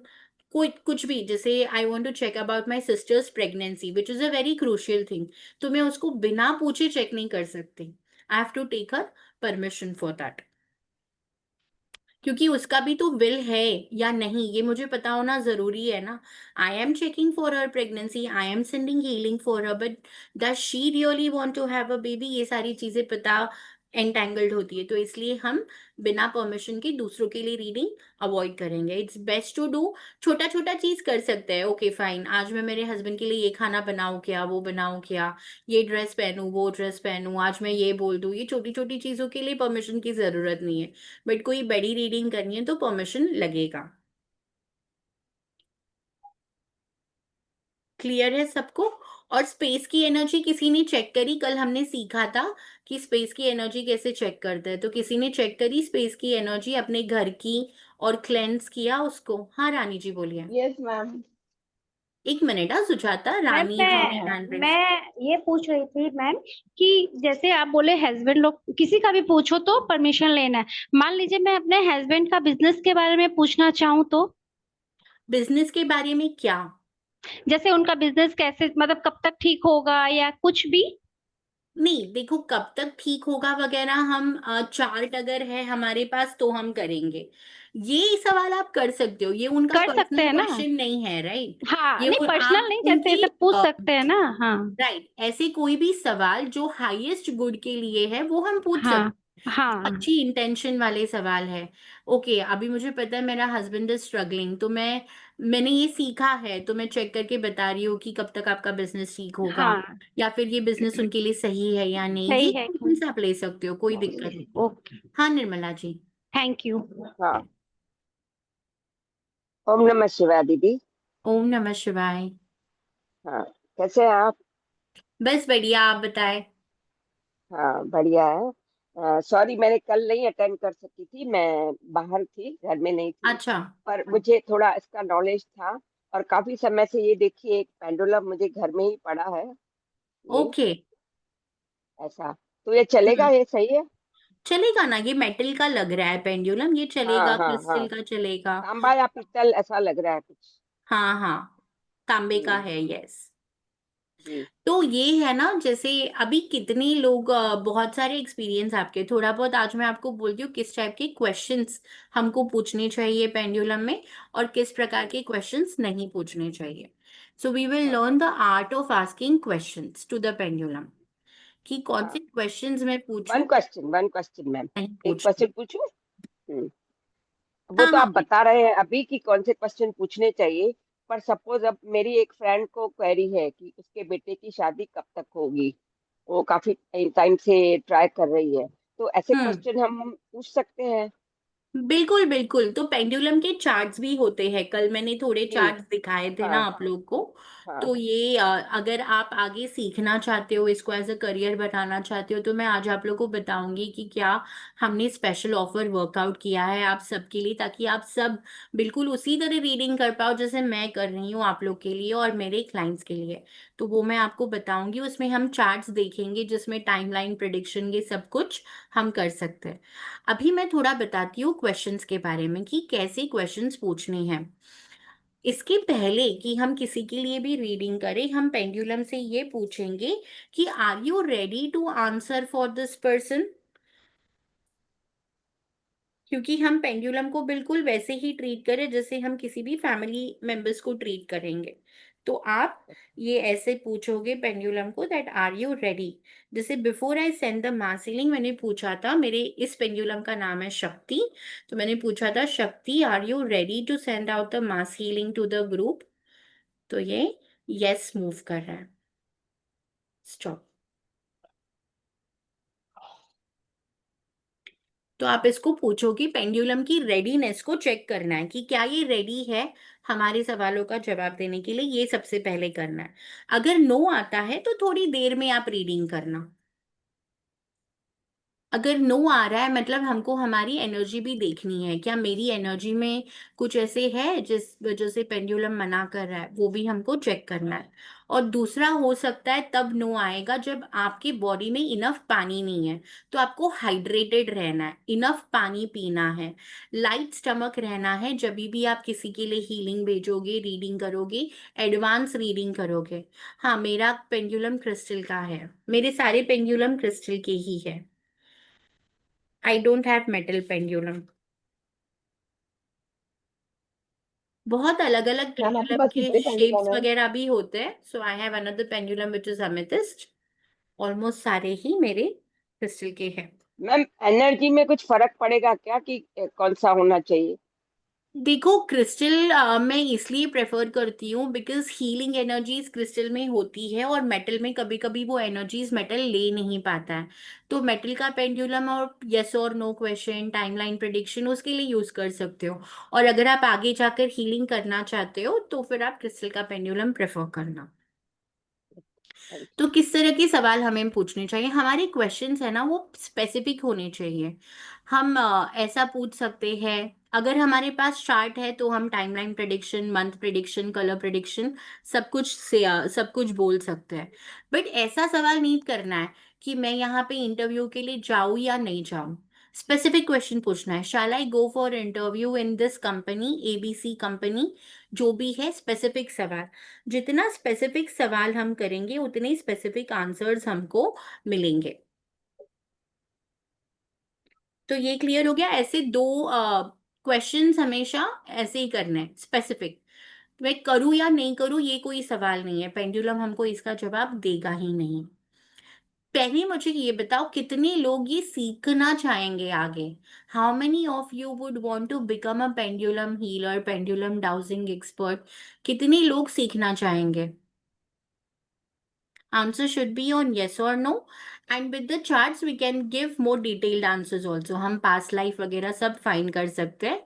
[SPEAKER 1] कोई कुछ भी, जैसे I want to check about my sister's pregnancy which is a very crucial thing, तो मैं उसको बिना पूछे चेक नहीं कर सकती. I have to take her permission for that, क्योंकि उसका भी तो विल है या नहीं ये मुझे पता होना जरूरी है ना. I am checking for her pregnancy, I am sending healing for her, but does she really want to have a baby, ये सारी चीजें पता एंटेंगल्ड होती है. तो इसलिए हम बिना परमिशन के दूसरों के लिए रीडिंग अवॉइड करेंगे. It's best to do. छोटा छोटा चीज कर सकते हैं, ओके फाइन, आज मैं मेरे हस्बैंड के लिए ये खाना बनाऊं क्या, वो बनाऊं क्या, ये ड्रेस पहनूं, वो ड्रेस पहनूं, आज मैं ये बोल दूं. ये छोटी छोटी चीजों के लिए परमिशन की जरूरत नहीं है, बट कोई बड़ी रीडिंग करनी है तो परमिशन लगेगा. क्लियर है सबको? और स्पेस की एनर्जी किसी ने चेक करी? कल हमने सीखा था कि स्पेस की एनर्जी कैसे चेक करते हैं, तो किसी ने चेक करी स्पेस की एनर्जी अपने घर की और क्लेंस किया उसको? हाँ रानी जी बोलिए.
[SPEAKER 6] Yes ma'am.
[SPEAKER 1] एक मिनट, हाँ सुजाता,
[SPEAKER 4] मैम
[SPEAKER 1] रानी जी ने
[SPEAKER 4] मैं
[SPEAKER 1] हैंड रेज.
[SPEAKER 4] मैं ये पूछ रही थी मैम कि जैसे आप बोले हस्बैंड लोग किसी का भी पूछो तो परमिशन लेना है. मान लीजिए मैं अपने हस्बैंड का बिजनेस के बारे में पूछना चाहूँ तो?
[SPEAKER 1] बिजनेस के बारे में क्या?
[SPEAKER 4] जैसे उनका बिजनेस कैसे, मतलब कब तक ठीक होगा या कुछ भी?
[SPEAKER 1] नहीं देखो, कब तक ठीक होगा वगैरह हम चार्ट अगर है हमारे पास तो हम करेंगे. ये सवाल आप कर सकते हो, ये उनका
[SPEAKER 4] कर सकते
[SPEAKER 1] पर्सनल
[SPEAKER 4] हैं ना?
[SPEAKER 1] क्वेश्चन नहीं है, राइट?
[SPEAKER 4] हाँ,
[SPEAKER 1] ये
[SPEAKER 4] नहीं पर्सनल
[SPEAKER 1] आप
[SPEAKER 4] नहीं, जैसे
[SPEAKER 1] उनकी
[SPEAKER 4] ऐसे पूछ सकते हैं ना. हाँ
[SPEAKER 1] राइट, ऐसे कोई भी सवाल जो हाईएस्ट गुड के लिए है वो हम पूछ सकते
[SPEAKER 4] हाँ
[SPEAKER 1] हैं.
[SPEAKER 4] हाँ
[SPEAKER 1] अच्छी इंटेंशन वाले सवाल है. ओके अभी मुझे पता है मेरा हस्बैंड इज स्ट्रगलिंग, तो मैंने ये सीखा है तो मैं चेक करके बता रही हूँ कि कब तक आपका बिजनेस ठीक होगा,
[SPEAKER 4] हाँ.
[SPEAKER 1] या फिर ये बिजनेस उनके लिए सही है या नहीं.
[SPEAKER 4] सही
[SPEAKER 1] ये
[SPEAKER 4] है.
[SPEAKER 1] क्वेश्चन आप ले सकते हो, कोई दिक्कत नहीं.
[SPEAKER 4] ओके,
[SPEAKER 1] हाँ निर्मला जी.
[SPEAKER 4] Thank you.
[SPEAKER 6] हाँ. ओम नमः शिवाय दीदी.
[SPEAKER 1] ओम नमः शिवाय.
[SPEAKER 6] हाँ. कैसे हैं आप?
[SPEAKER 1] बस बढ़िया, आप बताएं.
[SPEAKER 6] हाँ बढ़िया है. सॉरी मैंने कल नहीं अटेंड कर सकी थी, मैं बाहर थी, घर में नहीं थी.
[SPEAKER 1] अच्छा.
[SPEAKER 6] पर मुझे थोड़ा इसका नॉलेज था और काफी समय से ये देखिए एक पेंडुलम मुझे घर में ही पड़ा है ये.
[SPEAKER 1] ओके.
[SPEAKER 6] ऐसा तो ये चलेगा, ये सही है?
[SPEAKER 1] चलेगा ना, ये मेटल का लग रहा है पेंडुलम, ये
[SPEAKER 6] हाँ
[SPEAKER 1] चलेगा,
[SPEAKER 6] हाँ
[SPEAKER 1] क्रिस्टल
[SPEAKER 6] हाँ,
[SPEAKER 1] का चलेगा।
[SPEAKER 6] तांबा या पीतल ऐसा लग रहा है कुछ।
[SPEAKER 1] हाँ हाँ, तांबे का
[SPEAKER 6] हम्म,
[SPEAKER 1] है, यस।
[SPEAKER 6] जी।
[SPEAKER 1] तो ये है ना, जैसे अभी कितने लोग बहुत सारे एक्सपीरियंस आपके, थोड़ा बहुत आज मैं आपको बोलती हूँ किस टाइप के क्वेश्चंस हमको पूछने चाहिए पेंडुलम में, और किस प्रकार
[SPEAKER 6] हम्म,
[SPEAKER 1] के क्वेश्चंस नहीं पूछने चाहिए। सो वी विल
[SPEAKER 6] हाँ
[SPEAKER 1] learn the art of asking questions to the pendulum, कि कौन से
[SPEAKER 6] हाँ।
[SPEAKER 1] क्वेश्चंस मैं पूछूं,
[SPEAKER 6] वन क्वेश्चन मैम,
[SPEAKER 1] नहीं
[SPEAKER 6] एक
[SPEAKER 1] पूछूं।
[SPEAKER 6] क्वेश्चन पूछूं। हम्म, वो
[SPEAKER 1] हाँ
[SPEAKER 6] तो
[SPEAKER 1] हाँ,
[SPEAKER 6] आप बता रहे हैं अभी कि कौन से क्वेश्चन पूछने चाहिए। पर सपोज अब मेरी एक फ्रेंड को क्वेरी है कि उसके बेटे की शादी कब तक होगी, वो काफी टाइम से ट्राई कर रही है, तो ऐसे
[SPEAKER 1] हम्म,
[SPEAKER 6] क्वेश्चन हम पूछ सकते हैं।
[SPEAKER 1] बिल्कुल बिल्कुल। तो पेंडुलम के चार्ट्स भी होते हैं, कल मैंने थोड़े
[SPEAKER 6] जी।
[SPEAKER 1] चार्ट्स दिखाए थे ना
[SPEAKER 6] हाँ
[SPEAKER 1] आप लोग को।
[SPEAKER 6] हाँ।
[SPEAKER 1] तो ये अगर आप आगे सीखना चाहते हो, इसको एज अ करियर बनाना चाहते हो, तो मैं आज आप लोग को बताऊंगी कि क्या हमने स्पेशल ऑफर वर्कआउट किया है आप सबके लिए, ताकि आप सब बिल्कुल उसी तरह रीडिंग कर पाओ जैसे मैं कर रही हूँ आप लोग के लिए और मेरे क्लाइंट्स के लिए। तो वो मैं आपको बताऊंगी, उसमें हम चार्ट्स देखेंगे जिसमें टाइमलाइन प्रिडिक्शन ये सब कुछ हम कर सकते हैं। अभी मैं थोड़ा बताती हूँ क्वेश्चंस के बारे में कि कैसे क्वेश्चंस पूछने हैं। इसके पहले कि हम किसी के लिए भी रीडिंग करें, हम पेंडुलम से ये पूछेंगे कि are you ready to answer for this person, क्योंकि हम पेंडुलम को बिल्कुल वैसे ही ट्रीट करें जैसे हम किसी भी फैमिली मेंबर्स को ट्रीट करेंगे। तो आप ये ऐसे पूछोगे पेंडुलम को, दैट आर यू रेडी। जैसे before I send the mass healing मैंने पूछा था, मेरे इस पेंडुलम का नाम है शक्ति, तो मैंने पूछा था Shakti are you ready to send out the mass healing to the group. तो ये यस मूव कर रहा है, स्टॉप। तो आप इसको पूछोगे, पेंडुलम की रेडीनेस को चेक करना है कि क्या ये रेडी है हमारे सवालों का जवाब देने के लिए, ये सबसे पहले करना है। अगर नो आता है तो थोड़ी देर में आप रीडिंग करना। अगर नो आ रहा है मतलब हमको हमारी एनर्जी भी देखनी है, क्या मेरी एनर्जी में कुछ ऐसे है जिस वजह से पेंडुलम मना कर रहा है, वो भी हमको चेक करना है। और दूसरा हो सकता है तब नो आएगा जब आपकी बॉडी में इनफ पानी नहीं है। तो आपको हाइड्रेटेड रहना है, इनफ पानी पीना है, लाइट स्टमक रहना है जब भी आप किसी के लिए हीलिंग भेजोगे, रीडिंग करोगे, एडवांस रीडिंग करोगे। हाँ, मेरा पेंडुलम क्रिस्टल का है, मेरे सारे पेंडुलम क्रिस्टल के ही है। I don't have metal pendulum. बहुत अलग अलग
[SPEAKER 6] मैम आपके
[SPEAKER 1] पेंडुलम
[SPEAKER 6] पास
[SPEAKER 1] के
[SPEAKER 6] कितने
[SPEAKER 1] शेप्स
[SPEAKER 6] पेंडुलम है?
[SPEAKER 1] वगैरह भी होते हैं। So I have another pendulum which is amethyst. Almost सारे ही मेरे क्रिस्टल के हैं।
[SPEAKER 6] मैम एनर्जी में कुछ फर्क पड़ेगा क्या कि कौन सा होना चाहिए?
[SPEAKER 1] देखो क्रिस्टल मैं इसलिए प्रेफर करती हूँ बिकॉज हीलिंग एनर्जीज क्रिस्टल में होती है, और मेटल में कभी कभी वो एनर्जीज मेटल ले नहीं पाता है। तो मेटल का पेंडुलम और यस और नो क्वेश्चन, टाइमलाइन प्रिडिक्शन उसके लिए यूज कर सकते हो। और अगर आप आगे जाकर हीलिंग करना चाहते हो तो फिर आप क्रिस्टल का पेंडुलम प्रेफर करना।
[SPEAKER 6] थैंक
[SPEAKER 1] तो किस तरह के सवाल हमें पूछने चाहिए, हमारे क्वेश्चंस है ना वो स्पेसिफिक होने चाहिए। हम ऐसा पूछ सकते हैं, अगर हमारे पास चार्ट है तो हम timeline prediction, month prediction, colour prediction सब कुछ से सब कुछ बोल सकते हैं। बट ऐसा सवाल नहीं करना है कि मैं यहाँ पे इंटरव्यू के लिए जाऊँ या नहीं जाऊँ। स्पेसिफिक क्वेश्चन पूछना है, shall I go for interview in this company, ABC company, जो भी है स्पेसिफिक सवाल। जितना स्पेसिफिक सवाल हम करेंगे उतने स्पेसिफिक आंसर्स हमको मिलेंगे। तो ये क्लियर हो गया, ऐसे दो क्वेश्चंस हमेशा ऐसे ही करने हैं स्पेसिफिक। मैं करूँ या नहीं करूँ ये कोई सवाल नहीं है, पेंडुलम हमको इसका जवाब देगा ही नहीं। पहले मुझे ये बताओ कितने लोग ये सीखना चाहेंगे आगे। How many of you would want to become a pendulum healer, pendulum dowsing expert? कितने लोग सीखना चाहेंगे? Answer should be on yes or no. And with the charts, we can give more detailed answers also. हम past life वगैरह सब find कर सकते हैं.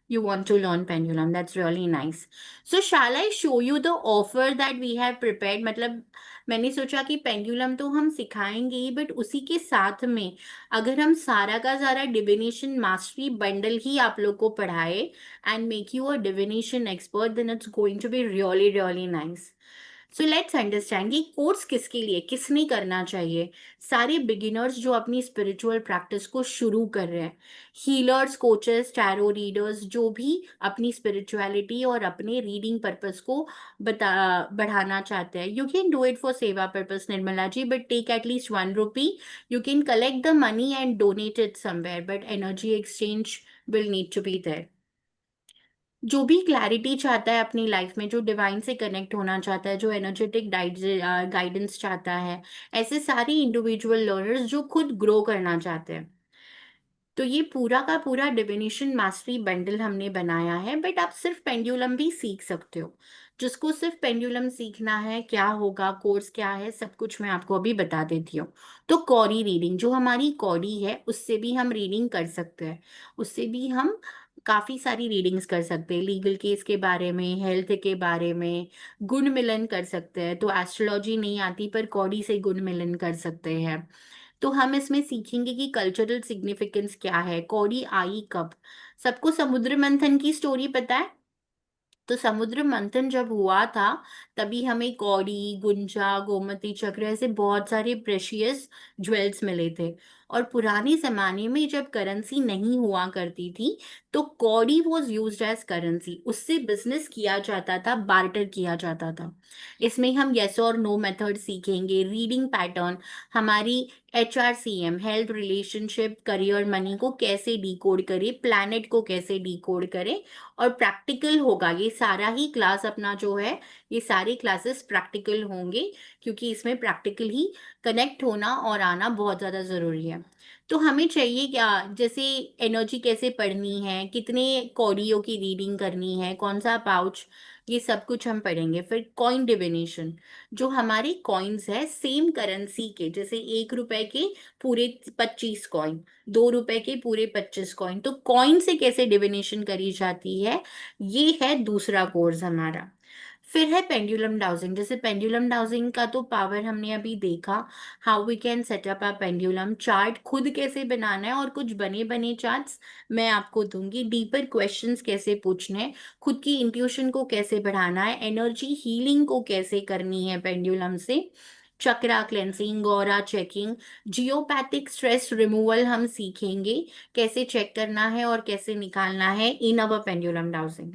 [SPEAKER 1] You want to learn pendulum. That's really nice. So shall I show you the offer that we have prepared? मतलब मैंने सोचा कि पेंडुलम तो हम सिखाएंगे ही, बट उसी के साथ में अगर हम सारा का सारा डिविनेशन मास्टरी बंडल ही आप लोग को पढ़ाए and make you a divination expert, then it's going to be really really nice. So let's understand ये कोर्स किसके लिए, किसने करना चाहिए। सारे बिगिनर्स जो अपनी स्पिरिचुअल प्रैक्टिस को शुरू कर रहे हैं, हीलर्स, कोचेस, टैरो रीडर्स, जो भी अपनी स्पिरिचुअलिटी और अपने रीडिंग पर्पस को बढ़ाना चाहते हैं। You can do it for सेवा purpose Nirmala ji, but take at least ₹1. You can collect the money and donate it somewhere, but energy exchange will need to be there. जो भी क्लैरिटी चाहता है अपनी लाइफ में, जो डिवाइन से कनेक्ट होना चाहता है, जो एनर्जेटिक गाइडेंस चाहता है, ऐसे सारे इंडिविजुअल लर्नर्स जो खुद ग्रो करना चाहते हैं, तो ये पूरा का पूरा डिविनेशन मास्टरी बंडल हमने बनाया है। बट आप सिर्फ पेंडुलम भी सीख सकते हो। जिसको सिर्फ पेंडुलम सीखना है, क्या होगा, कोर्स क्या है, सब कुछ मैं आपको अभी बता देती हूँ। तो कॉरी रीडिंग, जो हमारी कॉरी है, उससे भी हम रीडिंग कर सकते हैं। उससे भी हम काफ़ी सारी रीडिंग्स कर सकते हैं, लीगल केस के बारे में, हेल्थ के बारे में, गुण मिलन कर सकते हैं। तो एस्ट्रोलॉजी नहीं आती पर कॉरी से गुण मिलन कर सकते हैं। तो हम इसमें सीखेंगे कि कल्चरल सिग्निफिकेंस क्या है, कौड़ी आई कब। सबको समुद्र मंथन की स्टोरी पता है? तो समुद्र मंथन जब हुआ था, तभी हमें कौड़ी, गुंजा, गोमती चक्र ऐसे बहुत सारे प्रेशियस ज्वेल्स मिले थे। और पुराने जमाने में जब करेंसी नहीं हुआ करती थी, तो कौड़ी वॉज यूज्ड एज करेंसी। उससे बिजनेस किया जाता था, बार्टर किया जाता था। इसमें हम यस और नो मेथड सीखेंगे, रीडिंग पैटर्न, हमारी HRCM, health, relationship, career, money को कैसे डिकोड करें, प्लैनेट को कैसे डिकोड करें। और प्रैक्टिकल होगा ये सारा ही क्लास अपना जो है, ये सारे क्लासेस प्रैक्टिकल होंगे, क्योंकि इसमें प्रैक्टिकल ही कनेक्ट होना और आना बहुत ज़्यादा ज़रूरी है। तो हमें चाहिए क्या, जैसे एनर्जी कैसे पढ़नी है, कितने कौड़ियों की रीडिंग करनी है, कौन सा पाउच, ये सब कुछ हम पढ़ेंगे। फिर कॉइन डिविनेशन, जो हमारे कॉइन्स है सेम करेंसी के, जैसे ₹1 के पूरे 25 कॉइन, ₹2 के पूरे 25 कॉइन, तो कॉइन से कैसे डिविनेशन करी जाती है, ये है दूसरा कोर्स हमारा। फिर है पेंडुलम डाउजिंग। जैसे पेंडुलम डाउजिंग का तो पावर हमने अभी देखा, how we can set up a pendulum chart, खुद कैसे बनाना है, और कुछ बने बने चार्ट्स मैं आपको दूंगी। डीपर क्वेश्चंस कैसे पूछने हैं, खुद की इंट्यूशन को कैसे बढ़ाना है, एनर्जी हीलिंग को कैसे करनी है पेंडुलम से, chakra cleansing, aura checking, geopathic stress removal हम सीखेंगे, कैसे चेक करना है और कैसे निकालना है इन अवर पेंडुलम डाउजिंग।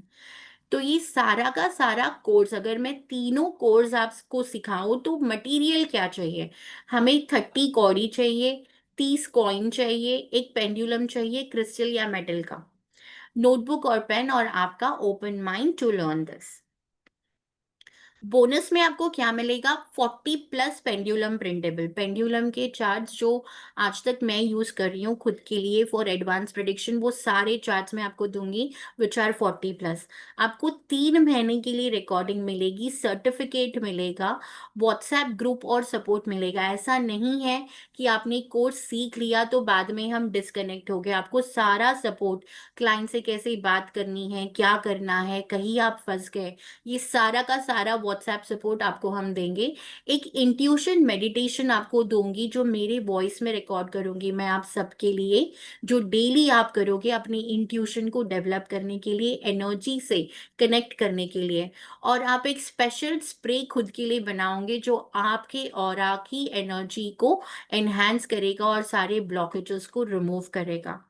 [SPEAKER 1] तो ये सारा का सारा कोर्स, अगर मैं तीनों कोर्स आपको सिखाऊं, तो मटेरियल क्या चाहिए हमें? 30 कौड़ी चाहिए, 30 कॉइन चाहिए, एक पेंडुलम चाहिए क्रिस्टल या मेटल का, नोटबुक और पेन, और आपका open mind to learn this. Bonus में आपको क्या मिलेगा? 40+ पेंडुलम प्रिंटेबल, पेंडुलम के चार्ट्स जो आज तक मैं यूज कर रही हूँ खुद के लिए फॉर एडवांस प्रेडिक्शन, वो सारे चार्ट्स मैं आपको दूंगी विच आर 40+। आपको 3 महीने के लिए रिकॉर्डिंग मिलेगी, सर्टिफिकेट मिलेगा, व्हाट्सएप ग्रुप और सपोर्ट मिलेगा। ऐसा नहीं है कि आपने कोर्स सीख लिया तो बाद में हम डिस्कनेक्ट हो गए। आपको सारा सपोर्ट, क्लाइंट से कैसे बात करनी है, क्या करना है, कहीं आप फंस गए, ये सारा का सारा व्हाट्सएप सपोर्ट आपको हम देंगे। एक इंट्यूशन मेडिटेशन आपको दूंगी, जो मेरे वॉइस में रिकॉर्ड करूंगी मैं आप सबके लिए, जो डेली आप करोगे अपनी इंट्यूशन को डेवलप करने के लिए, एनर्जी से कनेक्ट करने के लिए। और आप एक स्पेशल स्प्रे खुद के लिए बनाओगे, जो आपके ऑरा की एनर्जी को एनहांस करेगा और सारे ब्लॉकेजेस को रिमूव करेगा।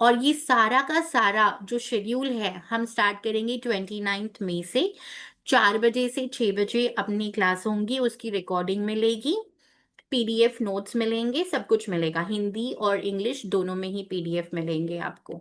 [SPEAKER 1] और ये सारा का सारा जो शेड्यूल है, हम स्टार्ट करेंगे 29 मई से। 4 बजे से 6 बजे अपनी क्लास होंगी, उसकी रिकॉर्डिंग मिलेगी, PDF नोट्स मिलेंगे, सब कुछ मिलेगा, हिंदी और इंग्लिश दोनों में ही PDF मिलेंगे आपको।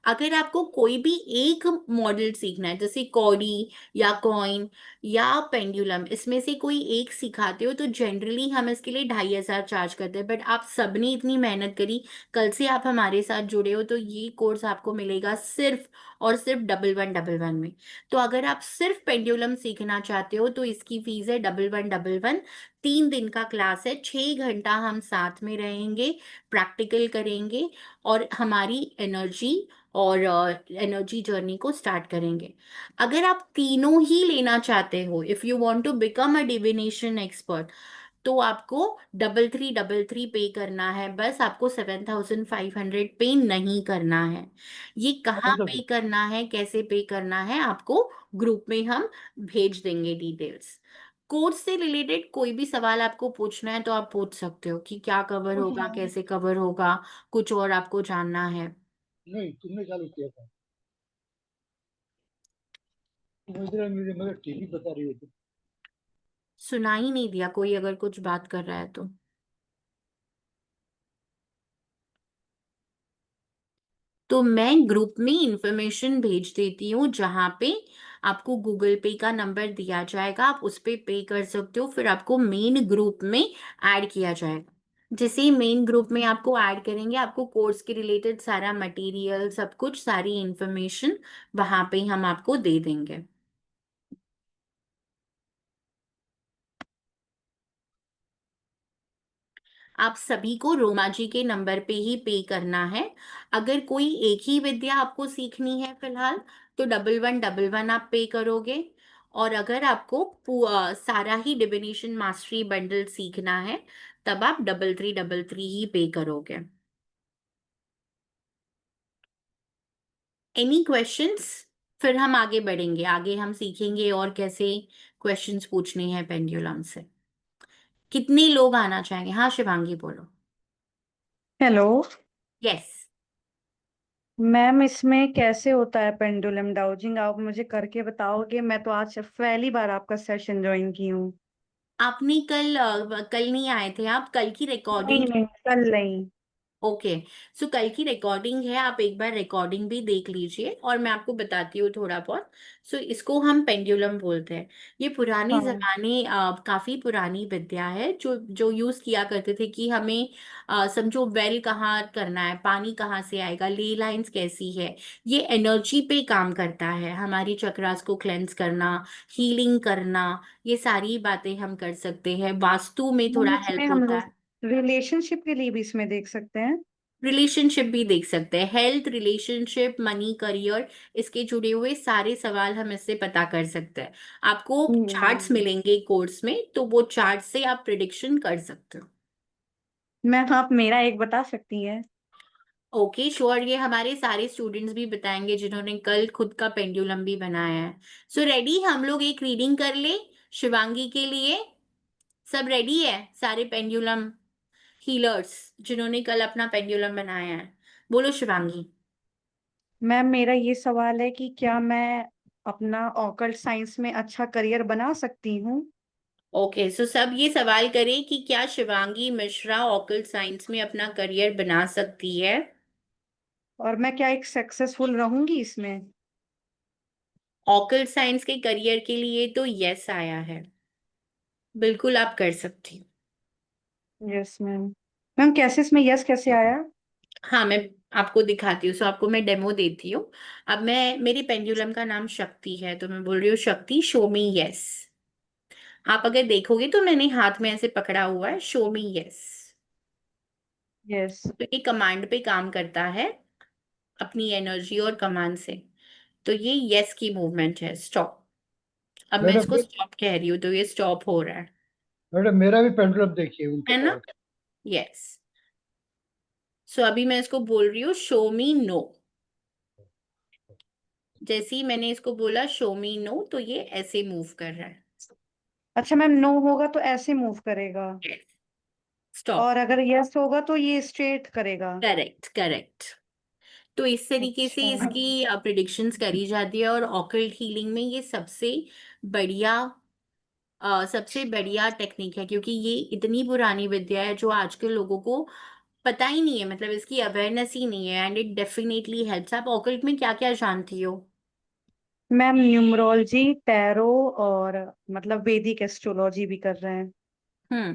[SPEAKER 1] अगर आपको कोई भी एक मॉडल सीखना है, जैसे कौड़ी या कॉइन या पेंडुलम, इसमें से कोई एक सिखाते हो, तो जनरली हम इसके लिए 2500 चार्ज करते हैं। बट आप सबने इतनी मेहनत करी, कल से आप हमारे साथ जुड़े हो, तो ये कोर्स आपको मिलेगा सिर्फ और सिर्फ 1111 में। तो अगर आप सिर्फ पेंडुलम सीखना चाहते हो, तो इसकी फीस है 1111। 3 दिन का क्लास है, 6 घंटा हम साथ में रहेंगे, प्रैक्टिकल करेंगे और हमारी एनर्जी और एनर्जी जर्नी को स्टार्ट करेंगे। अगर आप तीनों ही लेना चाहते हो, if you want to become a divination expert, तो आपको 3333 पे करना है। बस आपको 7500 पे नहीं करना है। ये कहाँ पे करना है, कैसे पे करना है, आपको ग्रुप में हम भेज देंगे डिटेल्स। कोर्स से रिलेटेड कोई भी सवाल आपको पूछना है तो आप पूछ सकते हो कि क्या कवर होगा, कैसे कवर होगा, कुछ और आपको जानना है।
[SPEAKER 5] नहीं, तुमने चालू किया था। मुझे मुझे मगर टीवी बता रही है।
[SPEAKER 1] सुनाई नहीं दिया कोई अगर कुछ बात कर रहा है तो। तो मैं ग्रुप में इंफॉर्मेशन भेज देती हूँ जहाँ पे आपको गूगल पे का नंबर दिया जाएगा, आप उस पे पे कर सकते हो, फिर आपको मेन ग्रुप में ऐड किया जाएगा। जैसे ही मेन ग्रुप में आपको ऐड करेंगे, आपको कोर्स के रिलेटेड सारा मटेरियल, सब कुछ, सारी इंफॉर्मेशन वहाँ पे हम आपको दे देंगे। आप सभी को रोमा जी के नंबर पे ही पे करना है। अगर कोई एक ही विद्या आपको सीखनी है फिलहाल, तो 1111 आप पे करोगे। और अगर आपको सारा ही डिविनेशन मास्टरी बंडल सीखना है, तब आप 3333 ही पे करोगे। Any questions? फिर हम आगे बढ़ेंगे, आगे हम सीखेंगे और कैसे क्वेश्चंस पूछने हैं पेंडुलम से। कितने लोग आना चाहेंगे? हाँ शिवांगी बोलो।
[SPEAKER 7] Hello
[SPEAKER 1] yes.
[SPEAKER 7] मैम, इसमें कैसे होता है पेंडुलम डाउजिंग? आप मुझे करके बताओगे? मैं तो आज पहली बार आपका सेशन ज्वाइन की हूँ।
[SPEAKER 1] आपने कल नहीं आए थे आप? कल की
[SPEAKER 7] नहीं
[SPEAKER 1] रिकॉर्डिंग?
[SPEAKER 7] नहीं, कल नहीं।
[SPEAKER 1] ओके। सो कल की रिकॉर्डिंग है, आप एक बार रिकॉर्डिंग भी देख लीजिए और मैं आपको बताती हूँ थोड़ा बहुत। सो इसको हम पेंडुलम बोलते हैं। ये पुराने
[SPEAKER 7] हाँ।
[SPEAKER 1] जमाने, काफी पुरानी विद्या है जो जो यूज किया करते थे कि हमें समझो वेल कहाँ करना है, पानी कहाँ से आएगा, ले लाइंस कैसी है। ये एनर्जी पे काम करता है, हमारी चक्रास को क्लेंस करना, हीलिंग करना, ये सारी बातें हम कर सकते हैं। वास्तु में
[SPEAKER 7] मैम,
[SPEAKER 1] थोड़ा
[SPEAKER 7] इसमें
[SPEAKER 1] हेल्प
[SPEAKER 7] हम
[SPEAKER 1] होता
[SPEAKER 7] लोग
[SPEAKER 1] है।
[SPEAKER 7] रिलेशनशिप के लिए भी इसमें देख सकते हैं?
[SPEAKER 1] रिलेशनशिप भी देख सकते हैं, हेल्थ, रिलेशनशिप, मनी, करियर, इसके जुड़े हुए सारे सवाल हम इससे पता कर सकते हैं। आपको चार्ट्स
[SPEAKER 7] हम्म।
[SPEAKER 1] मिलेंगे कोर्स में, तो वो चार्ट से आप प्रिडिक्शन कर सकते हो।
[SPEAKER 7] मैम, आप मेरा एक बता सकती हैं?
[SPEAKER 1] ओके श्योर, ये हमारे सारे स्टूडेंट्स भी बताएंगे जिन्होंने कल खुद का पेंडुलम भी बनाया है। सो रेडी, हम लोग एक रीडिंग कर ले शिवांगी के लिए। सब रेडी है सारे पेंडुलम हीलर्स जिन्होंने कल अपना पेंडुलम बनाया है? बोलो शिवांगी।
[SPEAKER 7] मैम, मेरा ये सवाल है कि क्या मैं अपना ऑकल्ट साइंस में अच्छा करियर बना सकती हूँ?
[SPEAKER 1] ओके, सो सब ये सवाल करें कि क्या शिवांगी मिश्रा ऑकल्ट साइंस में अपना करियर बना सकती है?
[SPEAKER 7] और मैं क्या एक सक्सेसफुल रहूंगी इसमें?
[SPEAKER 1] ऑकल्ट साइंस के करियर के लिए तो यस आया है, बिल्कुल आप कर सकती हो।
[SPEAKER 7] Yes ma'am. मैम, कैसे इसमें यस कैसे आया?
[SPEAKER 1] हाँ मैं आपको दिखाती हूँ, सो आपको मैं डेमो देती हूँ। अब मैं, मेरे पेंडुलम का नाम शक्ति है, तो मैं बोल रही हूँ शक्ति शो मी यस। आप अगर देखोगे तो मैंने हाथ में ऐसे पकड़ा हुआ है, शो मी यस।
[SPEAKER 7] यस।
[SPEAKER 1] तो ये कमांड पे काम करता है, अपनी एनर्जी और कमांड से। तो ये यस की मूवमेंट है, स्टॉप। अब मैं
[SPEAKER 5] मैडम
[SPEAKER 1] इसको स्टॉप कह रही हूँ तो ये स्टॉप हो रहा
[SPEAKER 5] मैडम, मेरा भी पेंडुलम देखिए उनके
[SPEAKER 1] है ना?
[SPEAKER 5] पास।
[SPEAKER 1] यस। सो अभी मैं इसको बोल रही हूँ शो मी नो। जैसे ही मैंने इसको बोला शो मी नो, तो ये ऐसे मूव कर रहा है।
[SPEAKER 7] अच्छा मैम, नो होगा तो ऐसे मूव करेगा,
[SPEAKER 1] स्टॉप।
[SPEAKER 7] और अगर यस होगा तो ये स्ट्रेट करेगा?
[SPEAKER 1] Correct correct. तो इस तरीके से
[SPEAKER 7] अच्छा।
[SPEAKER 1] इसकी प्रिडिक्शंस करी जाती है, और ऑकल्ट हीलिंग में ये बढ़िया सबसे बढ़िया टेक्निक है, क्योंकि ये इतनी पुरानी विद्या है जो आजकल लोगों को पता ही नहीं है, मतलब इसकी अवेयरनेस ही नहीं है, एंड इट डेफिनेटली हेल्प्स। आप ऑकल्ट में क्या क्या जानती हो?
[SPEAKER 7] मैम, न्यूमरोलॉजी, टैरो, और मतलब वैदिक एस्ट्रोलॉजी भी कर रहे हैं।
[SPEAKER 1] हम्म।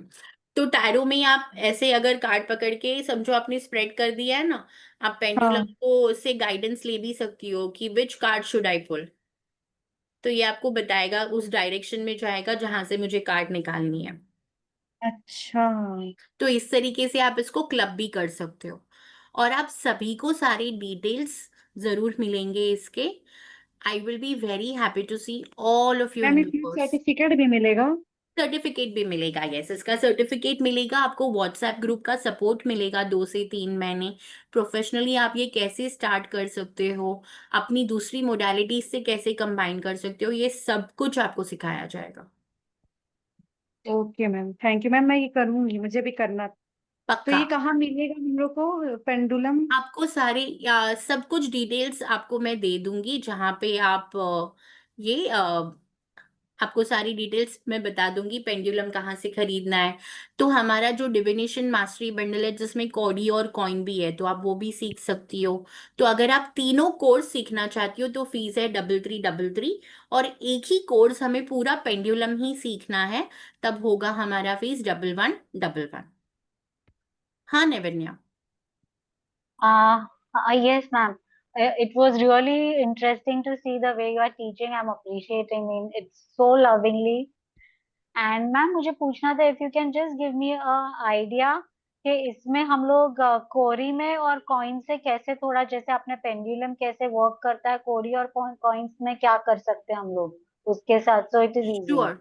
[SPEAKER 1] तो टैरो में आप ऐसे अगर कार्ड पकड़ के समझो आपने स्प्रेड कर दिया है ना, आप पेंडुलम
[SPEAKER 7] हाँ।
[SPEAKER 1] को से गाइडेंस ले भी सकती हो कि विच कार्ड शुड आई पुल। तो ये आपको बताएगा, उस डायरेक्शन में जाएगा जहां से मुझे कार्ड निकालनी है।
[SPEAKER 7] अच्छा
[SPEAKER 1] तो इस तरीके से आप इसको क्लब भी कर सकते हो। और आप सभी को सारे डिटेल्स जरूर मिलेंगे इसके। I will be very happy to see all of you
[SPEAKER 7] ma'am,
[SPEAKER 1] in
[SPEAKER 7] इसमें
[SPEAKER 1] पर्सन।
[SPEAKER 7] सर्टिफिकेट भी मिलेगा?
[SPEAKER 1] सर्टिफिकेट भी मिलेगा, यस, इसका सर्टिफिकेट मिलेगा आपको। व्हाट्सएप ग्रुप का सपोर्ट मिलेगा 2 से 3 महीने। प्रोफेशनली आप ये कैसे स्टार्ट कर सकते हो, अपनी दूसरी मोडालिटी से कैसे कंबाइन कर सकते हो, ये सब कुछ आपको सिखाया जाएगा।
[SPEAKER 7] Okay ma'am, thank you ma'am, मैं ये करूंगी, मुझे भी करना। तो
[SPEAKER 1] पक्का।
[SPEAKER 7] ये कहाँ मिलेगा हम लोग को पेंडुलम?
[SPEAKER 1] आपको सारी सब कुछ डिटेल्स आपको मैं दे दूंगी, जहाँ पे आप ये आपको सारी डिटेल्स मैं बता दूंगी, पेंडुलम कहाँ से खरीदना है। तो हमारा जो डिविनेशन मास्टरी बंडल है जिसमें कॉडी और कॉइन भी है, तो आप वो भी सीख सकती हो। तो अगर आप तीनों कोर्स सीखना चाहती हो तो फीस है 3333, और एक ही कोर्स हमें पूरा पेंडुलम ही सीखना है, तब होगा हमारा फीस 1111। हाँ नेवन्या।
[SPEAKER 8] Yes, ma'am. It was really interesting to see the way you are teaching. I'm appreciating it. It's so lovingly. And ma'am, मुझे पूछना था, if you can just give me a idea कि इसमें हम लोग कोरी में और कॉइन से कैसे, थोड़ा जैसे आपने पेंडुलम कैसे वर्क करता है, कोरी और कॉइन्स में क्या कर सकते हैं हम लोग उसके साथ, so it is easy.
[SPEAKER 1] Sure.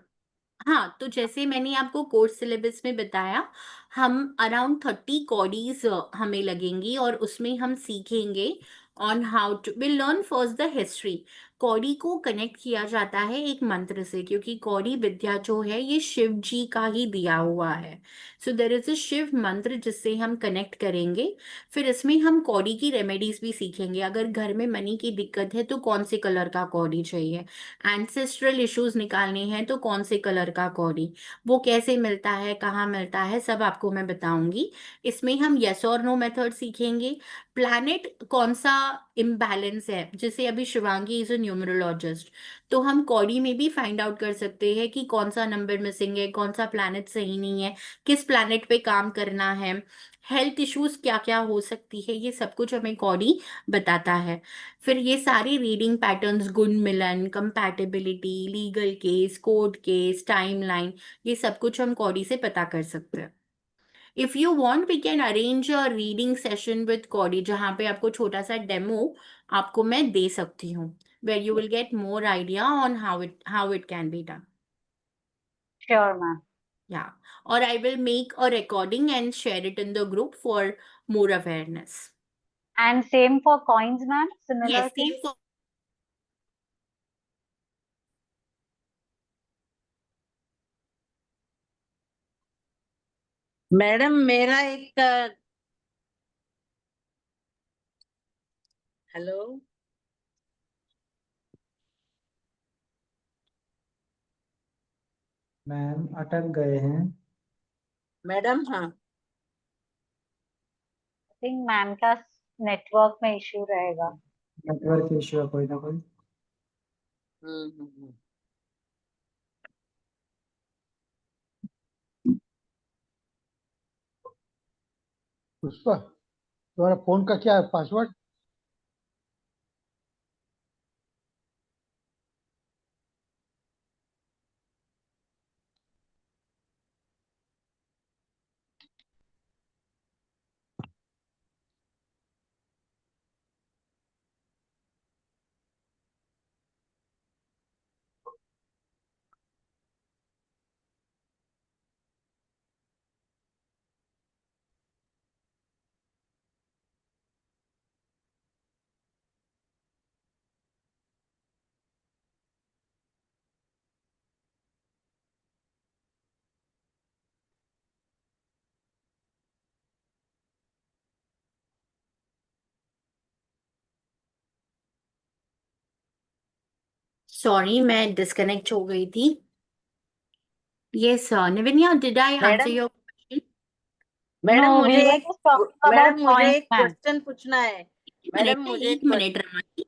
[SPEAKER 1] हाँ, तो जैसे मैंने आपको कोर्स सिलेबस में बताया, हम अराउंड 30 कॉडीज हमें लगेंगी, और उसमें हम सीखेंगे on how to will learn first the history. कौड़ी को कनेक्ट किया जाता है एक मंत्र से, क्योंकि कौड़ी विद्या जो है ये शिव जी का ही दिया हुआ है। So there is a Shiv mantra जिससे हम कनेक्ट करेंगे। फिर इसमें हम कौड़ी की रेमेडीज भी सीखेंगे। अगर घर में मनी की दिक्कत है तो कौन से कलर का कौड़ी चाहिए, एंसेस्ट्रल इश्यूज निकालने हैं तो कौन से कलर का कौड़ी, वो कैसे मिलता है, कहाँ मिलता है, सब आपको मैं बताऊंगी। इसमें हम यस और नो मेथड सीखेंगे। प्लैनेट कौन सा इम्बैलेंस है, जैसे अभी शिवांगी इज अ न्यूमरोलॉजिस्ट, तो हम कौड़ी में भी फाइंड आउट कर सकते हैं कि कौन सा नंबर मिसिंग है, कौन सा प्लैनेट सही नहीं है, किस प्लैनेट पे काम करना है, हेल्थ इश्यूज क्या क्या हो सकती है, ये सब कुछ हमें कौड़ी बताता है। फिर ये सारी रीडिंग पैटर्न्स, गुण मिलन, compatibility, legal case, court case, timeline, ये सब कुछ हम कौड़ी से पता कर सकते हैं। If you want we can arrange a reading session with kaudi, जहाँ पे आपको छोटा सा डेमो आपको मैं दे सकती हूँ, where you will get more idea on how it can be done.
[SPEAKER 8] Sure ma'am.
[SPEAKER 1] Yeah, और I will make a recording and share it in the group for more awareness.
[SPEAKER 8] And same for coins ma'am,
[SPEAKER 1] yes,
[SPEAKER 8] similar thing.
[SPEAKER 1] Same for.
[SPEAKER 9] Madam मेरा एक hello
[SPEAKER 10] ma'am अटक गए हैं।
[SPEAKER 9] Madam. हाँ,
[SPEAKER 8] think ma'am का network में issue रहेगा।
[SPEAKER 10] Network issue है कोई ना कोई।
[SPEAKER 9] हम्म।
[SPEAKER 5] पुष्पा, तुम्हारा फोन का क्या है पासवर्ड?
[SPEAKER 1] सॉरी, मैं डिस्कनेक्ट हो गई थी। Yes Nivinya, did I answer
[SPEAKER 9] madam,
[SPEAKER 1] your question?
[SPEAKER 8] No,
[SPEAKER 9] madam
[SPEAKER 8] we
[SPEAKER 9] मुझे
[SPEAKER 8] वर
[SPEAKER 9] एक
[SPEAKER 8] जस्ट टॉकिंग अबाउट
[SPEAKER 9] मैडम मुझे
[SPEAKER 8] कॉइन्स
[SPEAKER 9] एक
[SPEAKER 8] मैम।
[SPEAKER 9] क्वेश्चन पूछना है। मैडम मुझे
[SPEAKER 1] एक मिनट रमानी,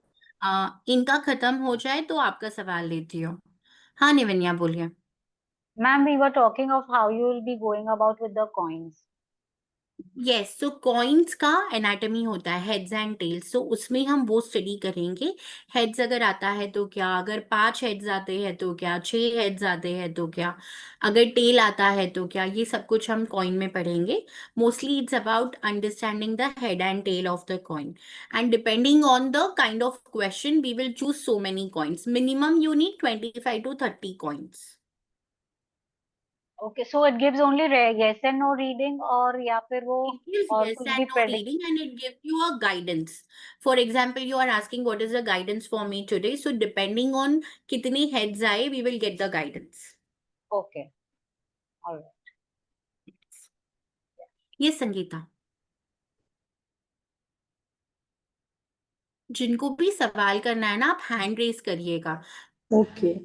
[SPEAKER 1] इनका खत्म हो जाए तो आपका सवाल लेती हूँ। हाँ निविन्या बोलिए।
[SPEAKER 8] Ma'am, we were talking of how you will be going about with the coins.
[SPEAKER 1] Yes, तो कॉइन्स का एनाटॉमी होता है हेड्स एंड टेल्स, तो उसमें हम वो स्टडी करेंगे। हेड्स अगर आता है तो क्या, अगर 5 हेड्स आते हैं तो क्या, 6 हेड्स आते हैं तो क्या, अगर टेल आता है तो क्या, ये सब कुछ हम कॉइन में पढ़ेंगे। Mostly it's about understanding the head and tail of the coin, and depending on the kind of question we will choose so many coins. Minimum you need 25 to 30 coins.
[SPEAKER 8] Okay, so it gives only yes and no reading, और या फिर वो
[SPEAKER 1] It gives
[SPEAKER 8] और
[SPEAKER 1] yes
[SPEAKER 8] कुछ भी
[SPEAKER 1] and no
[SPEAKER 8] predict?
[SPEAKER 1] reading, and it gives you a guidance. For example, you are asking what is the guidance for me today. So depending on kitni heads aaye, we will get the guidance.
[SPEAKER 8] Okay. All right.
[SPEAKER 1] ये संगीता, जिनको भी सवाल करना है ना आप hand raise करिएगा।
[SPEAKER 11] Okay.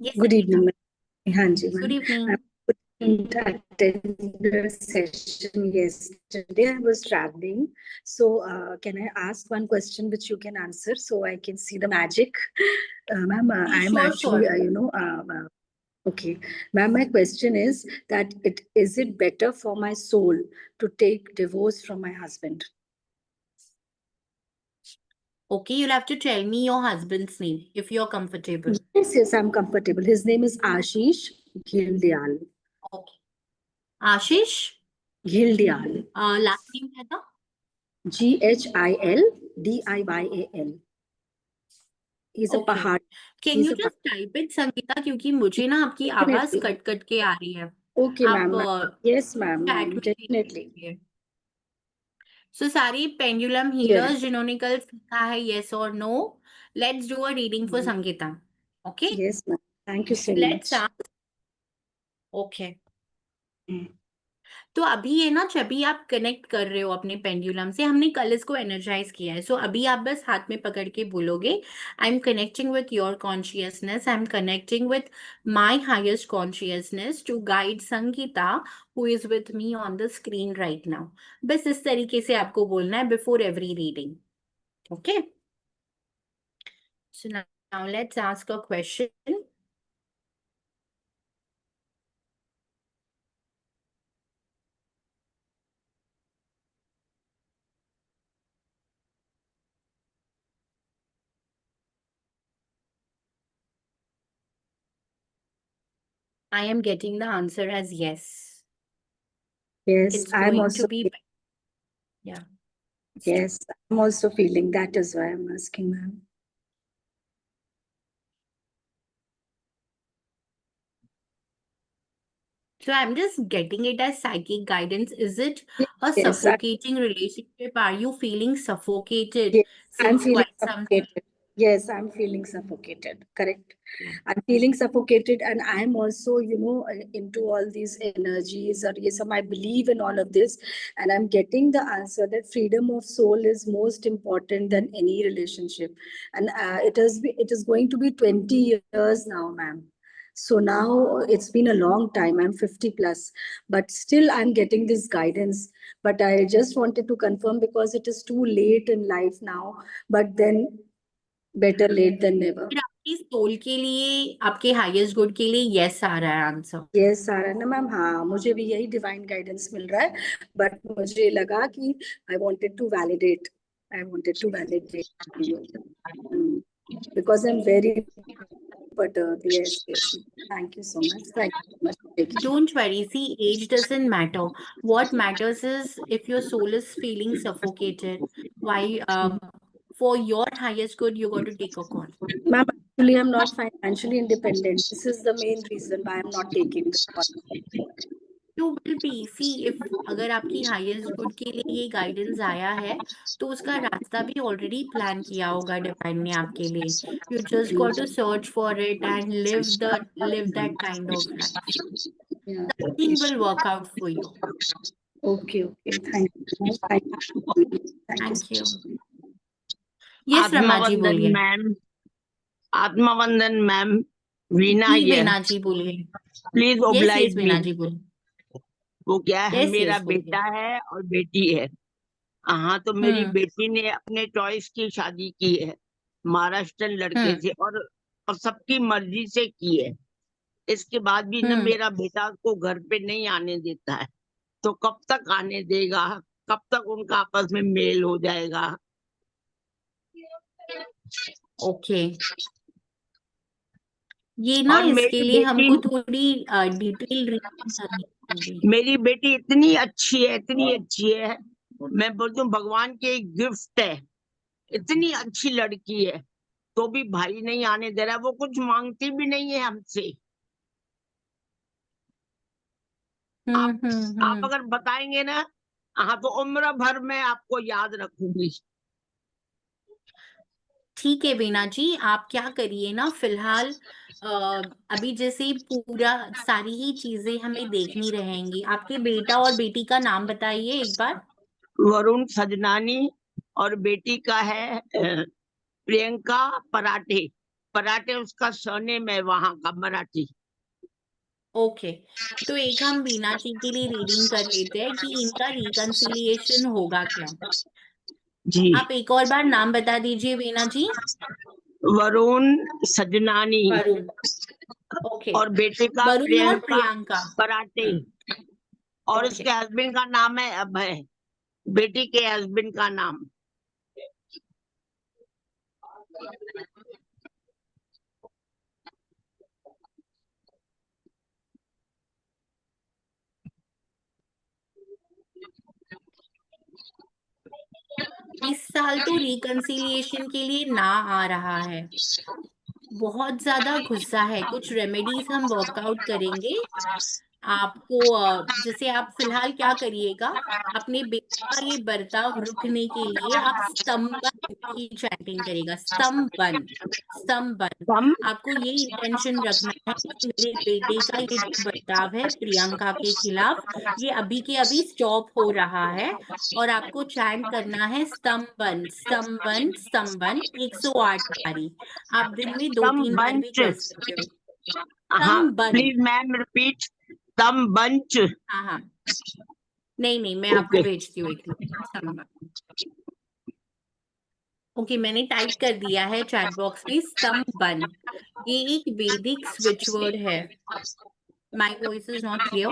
[SPEAKER 1] ये
[SPEAKER 11] Good
[SPEAKER 1] संगीता,
[SPEAKER 11] evening, ma'am. हाँ जी,
[SPEAKER 1] good
[SPEAKER 11] ma'am.
[SPEAKER 1] Evening.
[SPEAKER 11] I couldn't attend the session yesterday. I was traveling. So, can I ask one question which you can answer so I can see the magic? Ma'am, I'm
[SPEAKER 1] sure
[SPEAKER 11] actually,
[SPEAKER 1] sure.
[SPEAKER 11] okay. Ma'am, my question is that is it better for my soul to take divorce from my husband?
[SPEAKER 1] Okay, you'll have to tell me your husband's name if you're comfortable.
[SPEAKER 11] Yes, I'm comfortable. His name is Ashish Ghildial.
[SPEAKER 1] Okay. Ashish,
[SPEAKER 11] Ghildial.
[SPEAKER 1] Last name क्या था?
[SPEAKER 11] Ghildial. He's a
[SPEAKER 1] Okay.
[SPEAKER 11] Pahad.
[SPEAKER 1] Can
[SPEAKER 11] He's
[SPEAKER 1] you
[SPEAKER 11] a
[SPEAKER 1] just type it Sangeeta, क्योंकि मुझे ना आपकी आवाज
[SPEAKER 11] Definitely.
[SPEAKER 1] Cut cut के आ रही है।
[SPEAKER 11] Okay,
[SPEAKER 1] आप
[SPEAKER 11] ma'am. Yes, ma'am.
[SPEAKER 1] चैट में
[SPEAKER 11] Definitely.
[SPEAKER 1] सो सारी पेंडुलम
[SPEAKER 11] Yes.
[SPEAKER 1] हीलर्स जिन्होंने कल सीखा है यस और no, let's do a reading for Sangeeta. Okay,
[SPEAKER 11] Yes, ma'am. Thank you so
[SPEAKER 1] let's
[SPEAKER 11] much.
[SPEAKER 1] Okay. तो अभी ये ना जब भी आप कनेक्ट कर रहे हो अपने पेंडुलम से, हमने कल इसको एनर्जाइज किया है। सो अभी आप बस हाथ में पकड़ के बोलोगे, I am connecting with your consciousness, I am connecting with my highest consciousness to guide Sangeeta who is with me on the screen right now. बस इस तरीके से आपको बोलना है before every reading. Okay, so now let's ask a question. I am getting the answer as yes.
[SPEAKER 11] Yes,
[SPEAKER 1] It's
[SPEAKER 11] I'm
[SPEAKER 1] going
[SPEAKER 11] also.
[SPEAKER 1] to be, yeah.
[SPEAKER 11] Yes, I'm also feeling that is why I'm asking, ma'am.
[SPEAKER 1] So I'm just getting it as psychic guidance. Is it a
[SPEAKER 11] Yes,
[SPEAKER 1] suffocating relationship? Are you feeling suffocated
[SPEAKER 11] yes, I'm
[SPEAKER 1] since
[SPEAKER 11] feeling
[SPEAKER 1] quite some time?
[SPEAKER 11] suffocated. Yes, I'm feeling suffocated. Correct.
[SPEAKER 1] Yeah.
[SPEAKER 11] I'm feeling suffocated, and I'm also, into all these energies, or yes, I believe in all of this, and I'm getting the answer that freedom of soul is most important than any relationship, and it is going to be 20 years now, ma'am. So now it's been a long time. I'm 50 plus, but still I'm getting this guidance. But I just wanted to confirm because it is too late in life now. But then better late than never.
[SPEAKER 1] फिर आपकी soul के लिए, आपके highest good के लिए yes आ रहा है answer.
[SPEAKER 11] Yes, Sarana ma'am. हाँ, मुझे भी यही divine guidance मिल रहा है. But मुझे लगा कि I wanted to validate. You. Because I'm very perturbed. Yes, yes. Thank you so much. Thank you so much for taking.
[SPEAKER 1] Don't worry. See, age doesn't matter. What matters is if your soul is feeling suffocated. Why? For your highest good, you got to take a call.
[SPEAKER 11] Ma'am, actually, I'm not financially independent. This is the main reason why I'm not taking the call.
[SPEAKER 1] You will be. See, if अगर आपकी highest good के लिए ये guidance आया है, तो उसका रास्ता भी ऑलरेडी प्लान किया होगा डिवाइन ने आपके लिए। You just got to search for it and live that kind of life.
[SPEAKER 11] Yeah.
[SPEAKER 1] Nothing will work out for you.
[SPEAKER 11] Okay. Thank you.
[SPEAKER 1] Thank you. Yes, Rama ji
[SPEAKER 12] आत्मवंदन
[SPEAKER 1] बोलिए।
[SPEAKER 12] मैम, आत्मवंदन मैम, वीना
[SPEAKER 1] जी
[SPEAKER 12] ये
[SPEAKER 1] वीना जी बोलिए।
[SPEAKER 12] Please
[SPEAKER 1] yes
[SPEAKER 12] oblige
[SPEAKER 1] yes
[SPEAKER 12] मी।
[SPEAKER 1] वीना जी बोलिए।
[SPEAKER 12] वो क्या है,
[SPEAKER 1] yes
[SPEAKER 12] मेरा
[SPEAKER 1] yes बोलिए।
[SPEAKER 12] बेटा है और बेटी है। हाँ, तो मेरी बेटी ने अपने चॉइस की शादी की है महाराष्ट्र लड़के से, और सबकी मर्जी से की है। इसके बाद भी न मेरा बेटा को घर पे नहीं आने देता है। तो कब तक आने देगा, कब तक उनका आपस में मेल हो जाएगा?
[SPEAKER 1] ओके, ये ना
[SPEAKER 12] और
[SPEAKER 1] इसके लिए हमको थोड़ी डिटेल रीडिंग करनी होगी।
[SPEAKER 12] मेरी बेटी इतनी अच्छी है, मैं बोलती हूँ भगवान की एक गिफ्ट है। इतनी अच्छी लड़की है, तो भी भाई नहीं आने दे रहा है। वो कुछ मांगती भी नहीं है हमसे। आप अगर बताएंगे ना, हाँ, तो उम्र भर मैं आपको याद रखूंगी।
[SPEAKER 1] ठीक है वीना जी, आप क्या करिए ना फिलहाल अभी जैसे पूरा सारी ही चीजें हमें देखनी रहेंगी। आपके बेटा और बेटी का नाम बताइए एक बार।
[SPEAKER 12] वरुण सजनानी और बेटी का है प्रियंका पराठे। पराठे उसका सरनेम है वहां का मराठी।
[SPEAKER 1] ओके, तो एक हम वीना जी के लिए रीडिंग कर लेते हैं कि इनका रिकंसिलिएशन होगा क्या।
[SPEAKER 12] जी,
[SPEAKER 1] आप एक और बार नाम बता दीजिए वीना जी।
[SPEAKER 12] वरुण सजनानी
[SPEAKER 1] वरुण, ओके,
[SPEAKER 12] और बेटे का
[SPEAKER 1] वरुण और
[SPEAKER 12] प्रियंका
[SPEAKER 1] प्रियंका।
[SPEAKER 12] पराठे। और
[SPEAKER 1] ओके,
[SPEAKER 12] उसके हस्बैंड का नाम है अभय। बेटी के हस्बैंड का नाम।
[SPEAKER 1] इस साल तो रिकंसिलिएशन के लिए ना आ रहा है, बहुत ज्यादा गुस्सा है। कुछ रेमेडीज हम वर्कआउट करेंगे आपको। जैसे आप फिलहाल क्या करिएगा, अपने बेटे का ये बर्ताव रुकने के लिए आप स्तंभन की चैंटिंग करिएगा। स्तंभन, स्तंभन।
[SPEAKER 12] हम
[SPEAKER 1] आपको ये इंटेंशन रखना है कि मेरे बेटे का ये जो बर्ताव है प्रियंका के खिलाफ, ये अभी के अभी स्टॉप हो रहा है। और आपको चैंट करना है स्तंभन, स्तंभन, स्तंभन 108 बारी। आप दिन में दो
[SPEAKER 12] तम
[SPEAKER 1] तीन बार भी
[SPEAKER 12] बंच।
[SPEAKER 1] कर सकते हो।
[SPEAKER 12] हाँ,
[SPEAKER 1] स्तंभन,
[SPEAKER 12] प्लीज मैम रिपीट। तम बंच।
[SPEAKER 1] हाँ हाँ, नहीं नहीं, मैं आपको
[SPEAKER 12] ओके।
[SPEAKER 1] भेजती हूँ एक मिनट। स्तंभन, ओके, मैंने टाइप कर दिया है चैट बॉक्स में स्तंभन। ये एक वैदिक स्विच वर्ड है। My voice is not clear.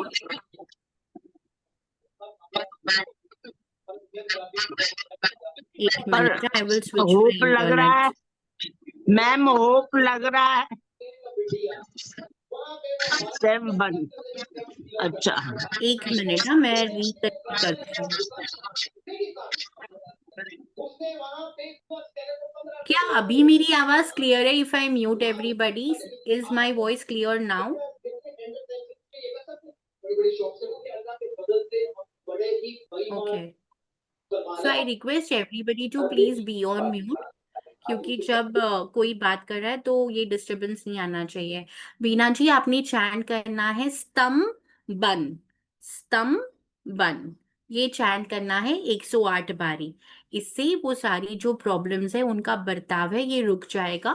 [SPEAKER 1] एक
[SPEAKER 12] पर
[SPEAKER 1] minute, I will switch
[SPEAKER 12] hope
[SPEAKER 1] my
[SPEAKER 12] लग रहा है
[SPEAKER 1] इंटरनेट।
[SPEAKER 12] मैम, होप लग रहा है सेम बन। अच्छा,
[SPEAKER 1] एक मिनट, हाँ मैं रीकनेक्ट करती हूँ। क्या अभी मेरी आवाज क्लियर है? If I mute everybody, is my voice clear now? Okay, so I request everybody to please be on mute, क्योंकि जब कोई बात कर रहा है तो ये डिस्टरबेंस नहीं आना चाहिए। वीना जी, आपने चैंट करना है स्तंभन, स्तंभन। ये चैंट करना है 108 बारी। इससे वो सारी जो प्रॉब्लम्स है उनका बर्ताव है ये रुक जाएगा।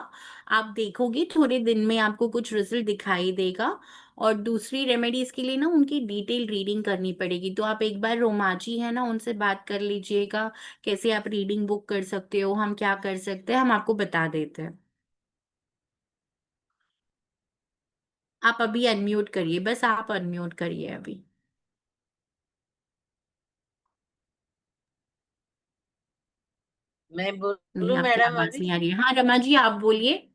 [SPEAKER 1] आप देखोगे थोड़े दिन में आपको कुछ रिजल्ट दिखाई देगा। और दूसरी रेमेडीज के लिए ना उनकी डिटेल रीडिंग करनी पड़ेगी, तो आप एक बार रोमाजी है ना उनसे बात कर लीजिएगा। कैसे आप रीडिंग बुक कर सकते हो, हम क्या कर सकते हैं, हम आपको बता देते हैं। आप अभी अनम्यूट करिए, बस आप अनम्यूट करिए अभी।
[SPEAKER 9] मैं
[SPEAKER 1] नहीं,
[SPEAKER 9] बोलूं
[SPEAKER 1] आपकी
[SPEAKER 9] मैडम
[SPEAKER 1] आवाज
[SPEAKER 9] अभी?
[SPEAKER 1] नहीं आ रही है। हाँ रमा जी, आप बोलिए।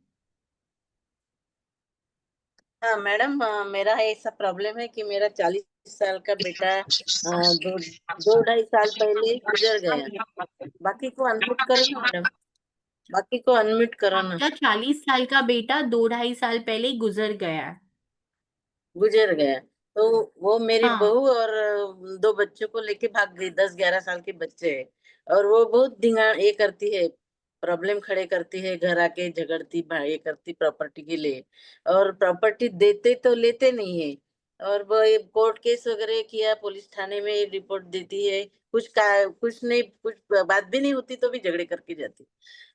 [SPEAKER 9] हाँ मैडम, मेरा ऐसा प्रॉब्लम है कि मेरा 40 साल का बेटा दो दो ढाई साल पहले ही गुजर गया। बाकी को अनम्यूट करो ना मैडम, बाकी को अनम्यूट करो ना।
[SPEAKER 1] आपका 40 साल का बेटा 2-2.5 साल पहले ही गुजर गया है।
[SPEAKER 9] गुजर गया तो वो मेरी
[SPEAKER 1] हाँ,
[SPEAKER 9] बहू और दो बच्चों को लेके भाग गई। 10-11 साल के बच्चे हैं और वो बहुत ये करती है, प्रॉब्लम खड़े करती है, घर आके झगड़ती ये करती प्रॉपर्टी के लिए। और प्रॉपर्टी देते तो लेते नहीं है। और वो कोर्ट केस वगैरह किया, पुलिस थाने में रिपोर्ट देती है, कुछ नहीं, कुछ बात भी नहीं होती तो भी झगड़े करके जाती।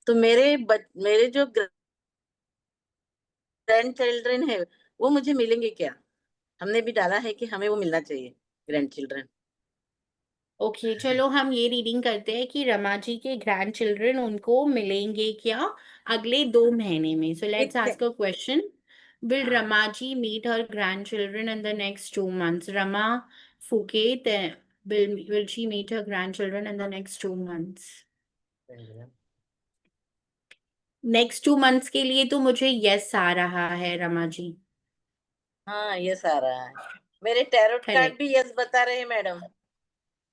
[SPEAKER 9] तो मेरे जो ग्रैंड चिल्ड्रन है वो मुझे मिलेंगे क्या? हमने भी डाला है कि हमें वो मिलना चाहिए, ग्रैंड चिल्ड्रन।
[SPEAKER 1] ओके, चलो हम ये रीडिंग करते हैं कि रमा जी के ग्रैंड चिल्ड्रन उनको मिलेंगे क्या अगले 2 महीने में। सो लेट्स
[SPEAKER 9] कितने?
[SPEAKER 1] Ask a question. विल
[SPEAKER 9] हाँ,
[SPEAKER 1] Rama ji meet her grandchildren in the next 2 months? Rama फुकेत, will she meet her grandchildren in the next 2 months? Next 2 months के लिए तो मुझे यस आ रहा है रमा जी।
[SPEAKER 9] हाँ यस आ रहा है। मेरे टैरोट कार्ड
[SPEAKER 1] करेक्ट।
[SPEAKER 9] भी यस बता रहे हैं मैडम।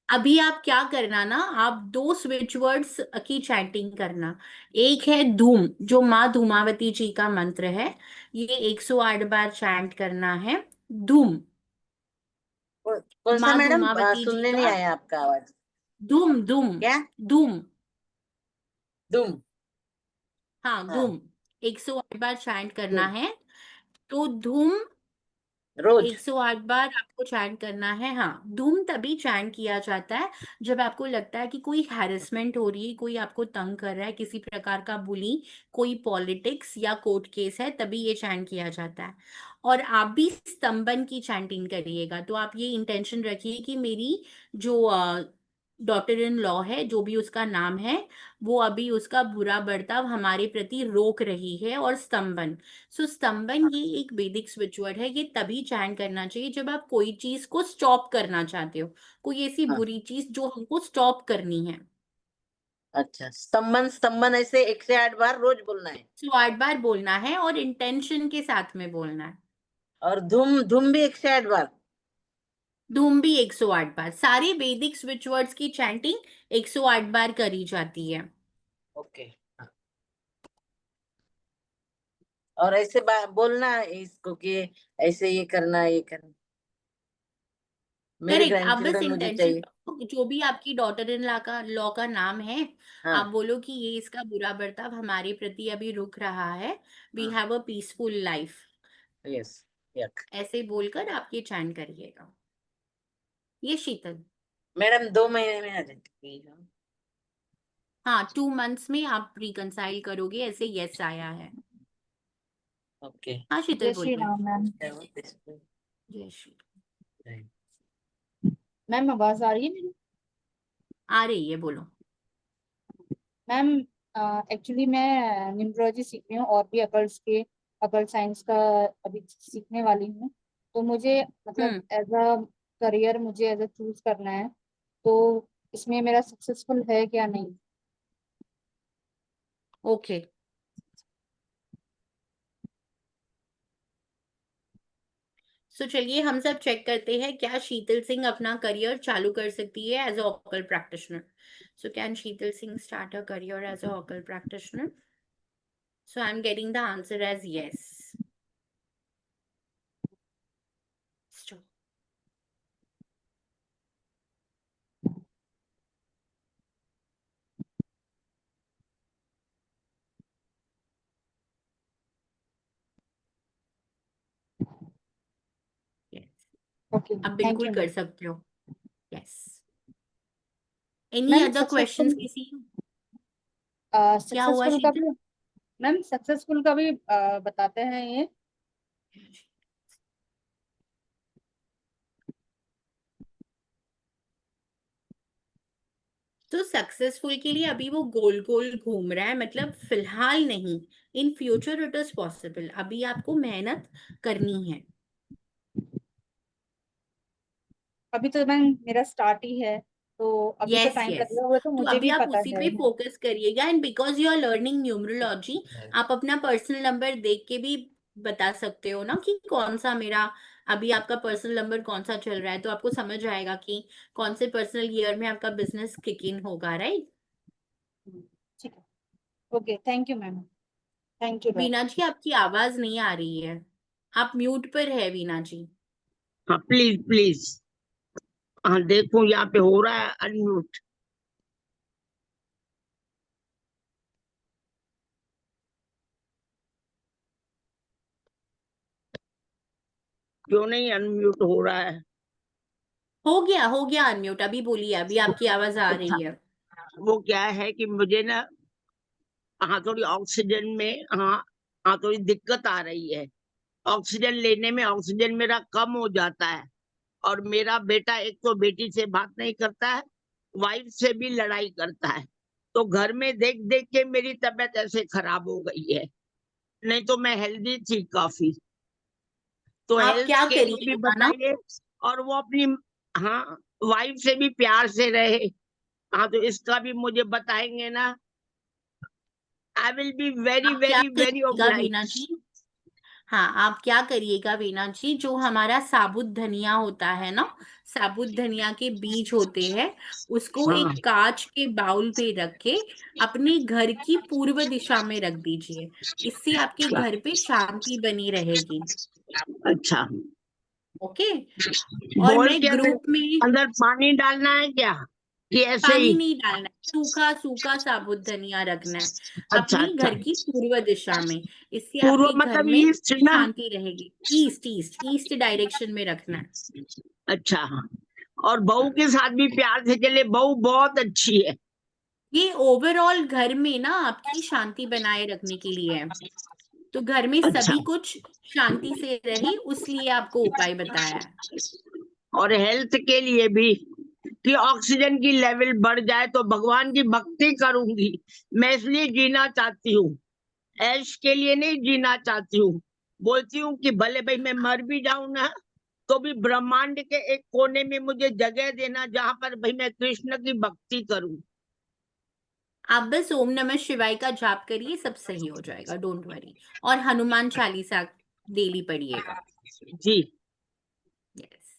[SPEAKER 1] अभी आप क्या करना ना, आप 2 स्विच वर्ड्स की चैंटिंग करना। एक है धूम, जो माँ धूमावती जी का मंत्र है, ये 108 बार चैंट करना है। धूम,
[SPEAKER 9] कौन सा
[SPEAKER 1] माँ
[SPEAKER 9] मैडम?
[SPEAKER 1] धूमावती जी
[SPEAKER 9] सुनने नहीं
[SPEAKER 1] का।
[SPEAKER 9] आया आपका आवाज।
[SPEAKER 1] धूम, धूम,
[SPEAKER 9] क्या?
[SPEAKER 1] धूम।
[SPEAKER 9] दुम?
[SPEAKER 1] हाँ,
[SPEAKER 9] हाँ।
[SPEAKER 1] धूम 108 बार चैंट करना
[SPEAKER 9] धूम।
[SPEAKER 1] है। तो धूम
[SPEAKER 9] रोज
[SPEAKER 1] 108 बार आपको चैंट करना है। हाँ, धूम तभी चैंट किया जाता है जब आपको लगता है कि कोई हैरेसमेंट हो रही है, कोई आपको तंग कर रहा है, किसी प्रकार का बुली, कोई पॉलिटिक्स या कोर्ट केस है, तभी ये चैंट किया जाता है। और आप भी स्तंभन की चैंटिंग करिएगा। तो आप ये इंटेंशन रखिए कि मेरी जो डॉटर इन लॉ है, जो भी उसका नाम है, वो अभी उसका बुरा बर्ताव हमारे प्रति रोक रही है। और स्तंभन, सो स्तंभन ये एक वैदिक स्विच वर्ड है। ये तभी चैंट करना चाहिए जब आप कोई चीज को स्टॉप करना चाहते हो, कोई ऐसी
[SPEAKER 9] हाँ।
[SPEAKER 1] बुरी चीज जो हमको स्टॉप करनी है।
[SPEAKER 9] अच्छा, स्तंभन स्तंभन ऐसे 108 बार रोज बोलना है।
[SPEAKER 1] 108 बार बोलना है और इंटेंशन के साथ में बोलना है।
[SPEAKER 9] और धूम धूम भी 108 बार।
[SPEAKER 1] धूम भी 108 बार। सारे वैदिक स्विच वर्ड्स की चैंटिंग 108 बार करी जाती है।
[SPEAKER 9] ओके। हाँ। और ऐसे बोलना है इसको कि ऐसे ये करना ये करना। मेरे
[SPEAKER 1] करेक्ट। आप बस
[SPEAKER 9] ग्रैंडचिल्ड्रन मुझे
[SPEAKER 1] इंटेंशन,
[SPEAKER 9] चाहिए।
[SPEAKER 1] जो भी आपकी डॉटर इन लॉ का नाम है,
[SPEAKER 9] हाँ।
[SPEAKER 1] आप बोलो कि ये इसका बुरा बर्ताव हमारे प्रति अभी रुक रहा है। वी
[SPEAKER 9] हाँ।
[SPEAKER 1] Have a peaceful life.
[SPEAKER 9] Yes. यक।
[SPEAKER 1] ऐसे बोलकर आप ये चैंट करिएगा। ये शीतल।
[SPEAKER 9] मैडम 2 महीने में आ जाएगी।
[SPEAKER 1] हाँ, 2 मंथ्स में आप रिकंसाइल करोगे, ऐसे यस आया है।
[SPEAKER 9] ओके।
[SPEAKER 1] हाँ शीतल
[SPEAKER 11] जय श्री
[SPEAKER 1] बोलिए।
[SPEAKER 11] राम मैम।
[SPEAKER 1] जय श्री।
[SPEAKER 11] मैम आवाज आ रही है मेरी?
[SPEAKER 1] आ रही है, बोलो।
[SPEAKER 11] मैम एक्चुअली मैं न्यूमरोलॉजी सीख रही हूँ और भी अकल्ट साइंस का अभी सीखने वाली हूँ। तो मुझे मतलब एज अ करियर मुझे एज अ चूज करना है, तो इसमें मेरा सक्सेसफुल है क्या नहीं?
[SPEAKER 1] ओके। सो चलिए हम सब चेक करते हैं, क्या शीतल सिंह अपना करियर चालू कर सकती है as a occult practitioner. So can Sheetal Singh start a career as a occult practitioner? So I'm getting the answer as yes. Stop. Yes.
[SPEAKER 11] Okay,
[SPEAKER 1] अब
[SPEAKER 11] थैंक
[SPEAKER 1] बिल्कुल
[SPEAKER 11] यू
[SPEAKER 1] कर
[SPEAKER 11] मैम।
[SPEAKER 1] सकते हो। Yes. Any
[SPEAKER 11] ma'am
[SPEAKER 1] other questions किसी? क्या हुआ
[SPEAKER 11] successful का
[SPEAKER 1] शीतल?
[SPEAKER 11] भी मैम सक्सेसफुल का भी बताते हैं ये?
[SPEAKER 1] तो सक्सेसफुल के लिए अभी वो गोल गोल घूम रहा है, मतलब फिलहाल नहीं। In future it is possible. अभी आपको मेहनत करनी है।
[SPEAKER 11] अभी तो मैम मेरा स्टार्ट ही है, तो अभी तो
[SPEAKER 1] यस
[SPEAKER 11] टाइम
[SPEAKER 1] यस।
[SPEAKER 11] लगेगा, वो तो
[SPEAKER 1] तो
[SPEAKER 11] मुझे
[SPEAKER 1] अभी
[SPEAKER 11] भी
[SPEAKER 1] आप
[SPEAKER 11] पता
[SPEAKER 1] उसी
[SPEAKER 11] है।
[SPEAKER 1] पे फोकस करिएगा। And because you are learning numerology, आप अपना पर्सनल नंबर देख के भी बता सकते हो ना कि कौन सा मेरा अभी आपका पर्सनल नंबर कौन सा चल रहा है। तो आपको समझ आएगा कि कौन से पर्सनल ईयर में आपका बिजनेस किक इन होगा, राइट?
[SPEAKER 11] ठीक है, okay, thank you ma'am, thank you.
[SPEAKER 1] Veena ji आपकी आवाज नहीं आ रही है, आप म्यूट पर है वीना जी।
[SPEAKER 12] हाँ प्लीज प्लीज। हाँ देखो यहाँ पे हो रहा है अनम्यूट। क्यों नहीं अनम्यूट हो रहा है?
[SPEAKER 1] हो गया अनम्यूट। अभी बोलिए, अभी आपकी आवाज आ रही है।
[SPEAKER 12] वो क्या है कि मुझे ना हाँ थोड़ी ऑक्सीजन में हाँ थोड़ी दिक्कत आ रही है। ऑक्सीजन लेने में ऑक्सीजन मेरा कम हो जाता है। और मेरा बेटा एक तो बेटी से बात नहीं करता है, वाइफ से भी लड़ाई करता है। तो घर में देख देख के मेरी तबीयत ऐसे खराब हो गई है। नहीं तो मैं हेल्दी थी काफी। तो
[SPEAKER 1] आप
[SPEAKER 12] हेल्थ
[SPEAKER 1] क्या
[SPEAKER 12] के लिए भी
[SPEAKER 1] करिएगा ना,
[SPEAKER 12] बताइए। और वो अपनी हाँ वाइफ से भी प्यार से रहे। हाँ तो इसका भी मुझे बताएंगे ना? आई विल बी वेरी
[SPEAKER 1] आप क्या
[SPEAKER 12] वेरी वेरी
[SPEAKER 1] करिएगा वीना
[SPEAKER 12] ऑब्लाइज्ड।
[SPEAKER 1] जी? हाँ, आप क्या करिएगा वीना जी, जो हमारा साबुत धनिया होता है ना, साबुत धनिया के बीज होते हैं, उसको
[SPEAKER 12] हाँ
[SPEAKER 1] एक कांच के बाउल पे रख के अपने घर की पूर्व दिशा में रख दीजिए। इससे आपके घर पे शांति बनी रहेगी।
[SPEAKER 12] अच्छा।
[SPEAKER 1] ओके। और
[SPEAKER 12] बोल
[SPEAKER 1] मैं
[SPEAKER 12] के
[SPEAKER 1] ग्रुप में,
[SPEAKER 12] अंदर पानी डालना है क्या? कि ऐसे
[SPEAKER 1] पानी
[SPEAKER 12] ही?
[SPEAKER 1] नहीं डालना है, सूखा सूखा साबुत धनिया रखना है
[SPEAKER 12] अच्छा
[SPEAKER 1] अपनी
[SPEAKER 12] अच्छा।
[SPEAKER 1] घर की पूर्व दिशा में। इससे
[SPEAKER 12] पूर्व
[SPEAKER 1] आपके घर
[SPEAKER 12] मतलब
[SPEAKER 1] में
[SPEAKER 12] ईस्ट ना?
[SPEAKER 1] शांति रहेगी। ईस्ट ईस्ट ईस्ट डायरेक्शन में रखना है।
[SPEAKER 12] अच्छा हाँ। और बहू के साथ भी प्यार से चले, बहू बहुत अच्छी है।
[SPEAKER 1] ये ओवरऑल घर में ना आपकी शांति बनाए रखने के लिए है, तो घर में
[SPEAKER 12] अच्छा।
[SPEAKER 1] सभी कुछ शांति से रहे, उसलिए आपको उपाय बताया है।
[SPEAKER 12] और हेल्थ के लिए भी, कि ऑक्सीजन की लेवल बढ़ जाए, तो भगवान की भक्ति करूंगी। मैं इसलिए जीना चाहती हूँ, ऐश के लिए नहीं जीना चाहती हूँ। बोलती हूँ कि भले भाई मैं मर भी जाऊं ना, तो भी ब्रह्मांड के एक कोने में मुझे जगह देना, जहां पर भाई मैं कृष्ण की भक्ति करूं।
[SPEAKER 1] आप बस ओम नमः शिवाय का जाप करिए, सब सही हो जाएगा, डोंट वरी। और हनुमान चालीसा डेली पढ़िएगा।
[SPEAKER 12] जी।
[SPEAKER 1] यस।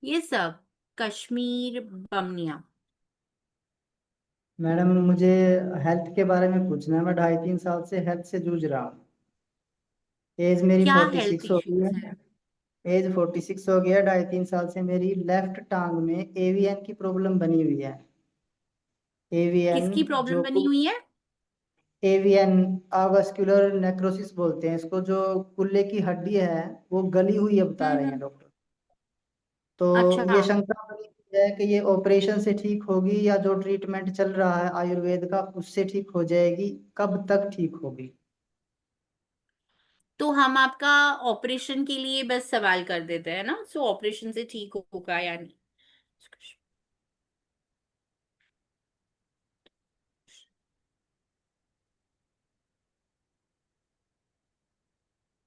[SPEAKER 1] ये सब कश्मीर बमनिया।
[SPEAKER 10] मैडम मुझे हेल्थ के बारे में पूछना है। मैं 2.5-3 साल से हेल्थ से जूझ रहा हूँ। एज मेरी
[SPEAKER 1] क्या हेल्थ
[SPEAKER 10] 46 हो गई
[SPEAKER 1] इश्यूज
[SPEAKER 10] है।
[SPEAKER 1] है?
[SPEAKER 10] एज 46 हो गया। 2.5-3 साल से मेरी लेफ्ट टांग में एवीएन की प्रॉब्लम बनी हुई है। एवीएन
[SPEAKER 1] किसकी प्रॉब्लम
[SPEAKER 10] जो
[SPEAKER 1] बनी हुई है?
[SPEAKER 10] एवीएन आवास्कुलर नेक्रोसिस बोलते हैं इसको। जो कुल्ले की हड्डी है वो गली हुई है बता रहे हैं
[SPEAKER 1] हम्म।
[SPEAKER 10] डॉक्टर। तो
[SPEAKER 1] अच्छा,
[SPEAKER 10] ये शंका बनी हुई है कि ये ऑपरेशन से ठीक होगी या जो ट्रीटमेंट चल रहा है आयुर्वेद का उससे ठीक हो जाएगी। कब तक ठीक होगी?
[SPEAKER 1] तो हम आपका ऑपरेशन के लिए बस सवाल कर देते हैं ना, सो ऑपरेशन से ठीक होगा या नहीं।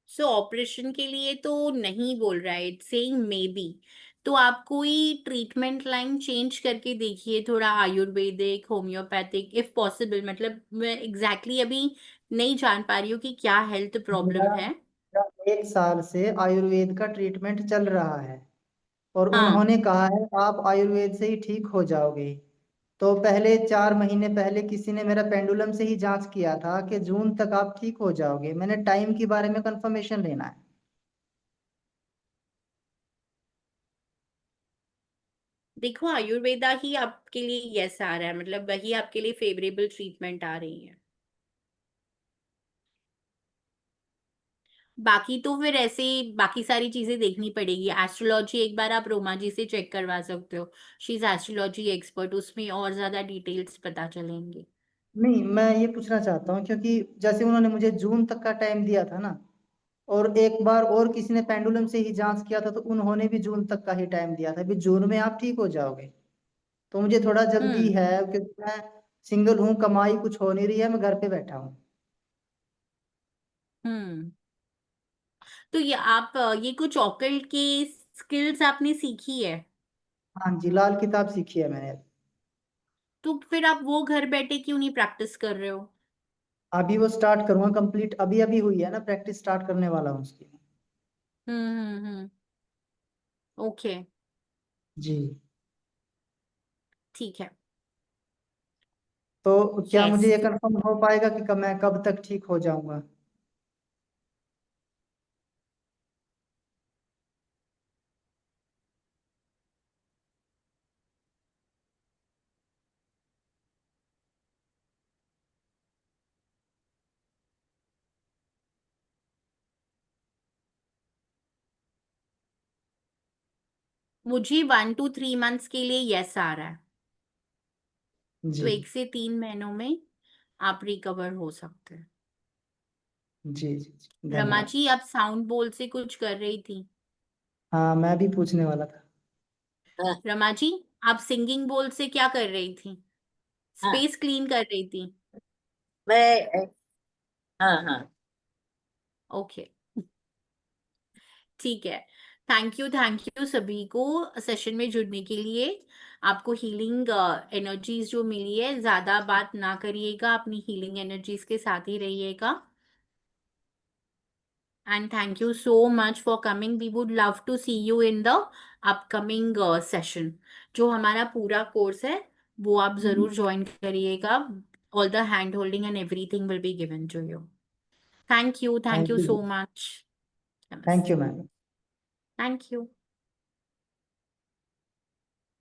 [SPEAKER 1] सो ऑपरेशन के लिए तो नहीं बोल रहा है, इट्स सेइंग मे बी। तो आप कोई ट्रीटमेंट लाइन चेंज करके देखिए, थोड़ा आयुर्वेदिक होम्योपैथिक इफ पॉसिबल। मतलब मैं एग्जैक्टली अभी नहीं जान पा रही हूँ कि क्या हेल्थ प्रॉब्लम
[SPEAKER 10] मेरा
[SPEAKER 1] है।
[SPEAKER 10] मेरा 1 साल से आयुर्वेद का ट्रीटमेंट चल रहा है और
[SPEAKER 1] हाँ।
[SPEAKER 10] उन्होंने कहा है आप आयुर्वेद से ही ठीक हो जाओगे। तो पहले 4 महीने पहले किसी ने मेरा पेंडुलम से ही जांच किया था कि जून तक आप ठीक हो जाओगे। मैंने टाइम के बारे में कंफर्मेशन लेना है।
[SPEAKER 1] देखो, आयुर्वेदा ही आपके लिए यस आ रहा है, मतलब वही आपके लिए फेवरेबल ट्रीटमेंट आ रही है। बाकी तो फिर ऐसे बाकी सारी चीजें देखनी पड़ेगी। एस्ट्रोलॉजी एक बार आप रोमा जी से चेक करवा सकते हो, शी इज एस्ट्रोलॉजी एक्सपर्ट, उसमें और ज्यादा डिटेल्स पता चलेंगे।
[SPEAKER 10] नहीं, मैं ये पूछना चाहता हूँ क्योंकि जैसे उन्होंने मुझे जून तक का टाइम दिया था ना, और एक बार और किसी ने पेंडुलम से ही जांच किया था तो उन्होंने भी जून तक का ही टाइम दिया था, भी जून में आप ठीक हो जाओगे। तो मुझे थोड़ा जल्दी
[SPEAKER 1] हम्म।
[SPEAKER 10] है क्योंकि मैं सिंगल हूँ, कमाई कुछ हो नहीं रही है, मैं घर पे बैठा हूँ।
[SPEAKER 1] हम्म। तो ये आप ये कुछ ऑकल्ट की स्किल्स आपने सीखी है?
[SPEAKER 10] हाँ जी, लाल किताब सीखी है मैंने।
[SPEAKER 1] तो फिर आप वो घर बैठे क्यों नहीं प्रैक्टिस कर रहे हो?
[SPEAKER 10] अभी वो स्टार्ट करूंगा, कंप्लीट अभी अभी हुई है ना, प्रैक्टिस स्टार्ट करने वाला हूँ उसकी।
[SPEAKER 1] ओके।
[SPEAKER 10] जी।
[SPEAKER 1] ठीक है।
[SPEAKER 10] तो क्या
[SPEAKER 1] यस।
[SPEAKER 10] मुझे ये कंफर्म हो पाएगा कि मैं कब तक ठीक हो जाऊंगा?
[SPEAKER 1] मुझे 1 to 3 मंथ्स के लिए यस आ रहा है। तो
[SPEAKER 10] जी
[SPEAKER 1] 1 से 3 महीनों में आप रिकवर हो सकते हैं।
[SPEAKER 10] जी जी जी,
[SPEAKER 1] रमा
[SPEAKER 10] धन्यवाद।
[SPEAKER 1] जी, आप साउंड बोल से कुछ कर रही थी।
[SPEAKER 10] हाँ, मैं भी पूछने वाला था।
[SPEAKER 9] हाँ
[SPEAKER 1] रमा जी, आप सिंगिंग बोल से क्या कर रही थी?
[SPEAKER 9] हाँ।
[SPEAKER 1] स्पेस क्लीन कर रही थी?
[SPEAKER 9] मैं हाँ हाँ।
[SPEAKER 1] ओके। ठीक है। थैंक यू सभी को सेशन में जुड़ने के लिए। आपको हीलिंग एनर्जीज जो मिली है, ज्यादा बात ना करिएगा, अपनी हीलिंग एनर्जीज के साथ ही रहिएगा। And thank you so much for coming. We would love to see you in the upcoming session. जो हमारा पूरा कोर्स है वो आप जरूर ज्वाइन करिएगा। All the hand holding and everything will be given to you. Thank
[SPEAKER 10] thank
[SPEAKER 1] you
[SPEAKER 10] you.
[SPEAKER 1] so much.
[SPEAKER 10] Thank you
[SPEAKER 1] Namaste.
[SPEAKER 10] Ma'am.
[SPEAKER 1] Thank you.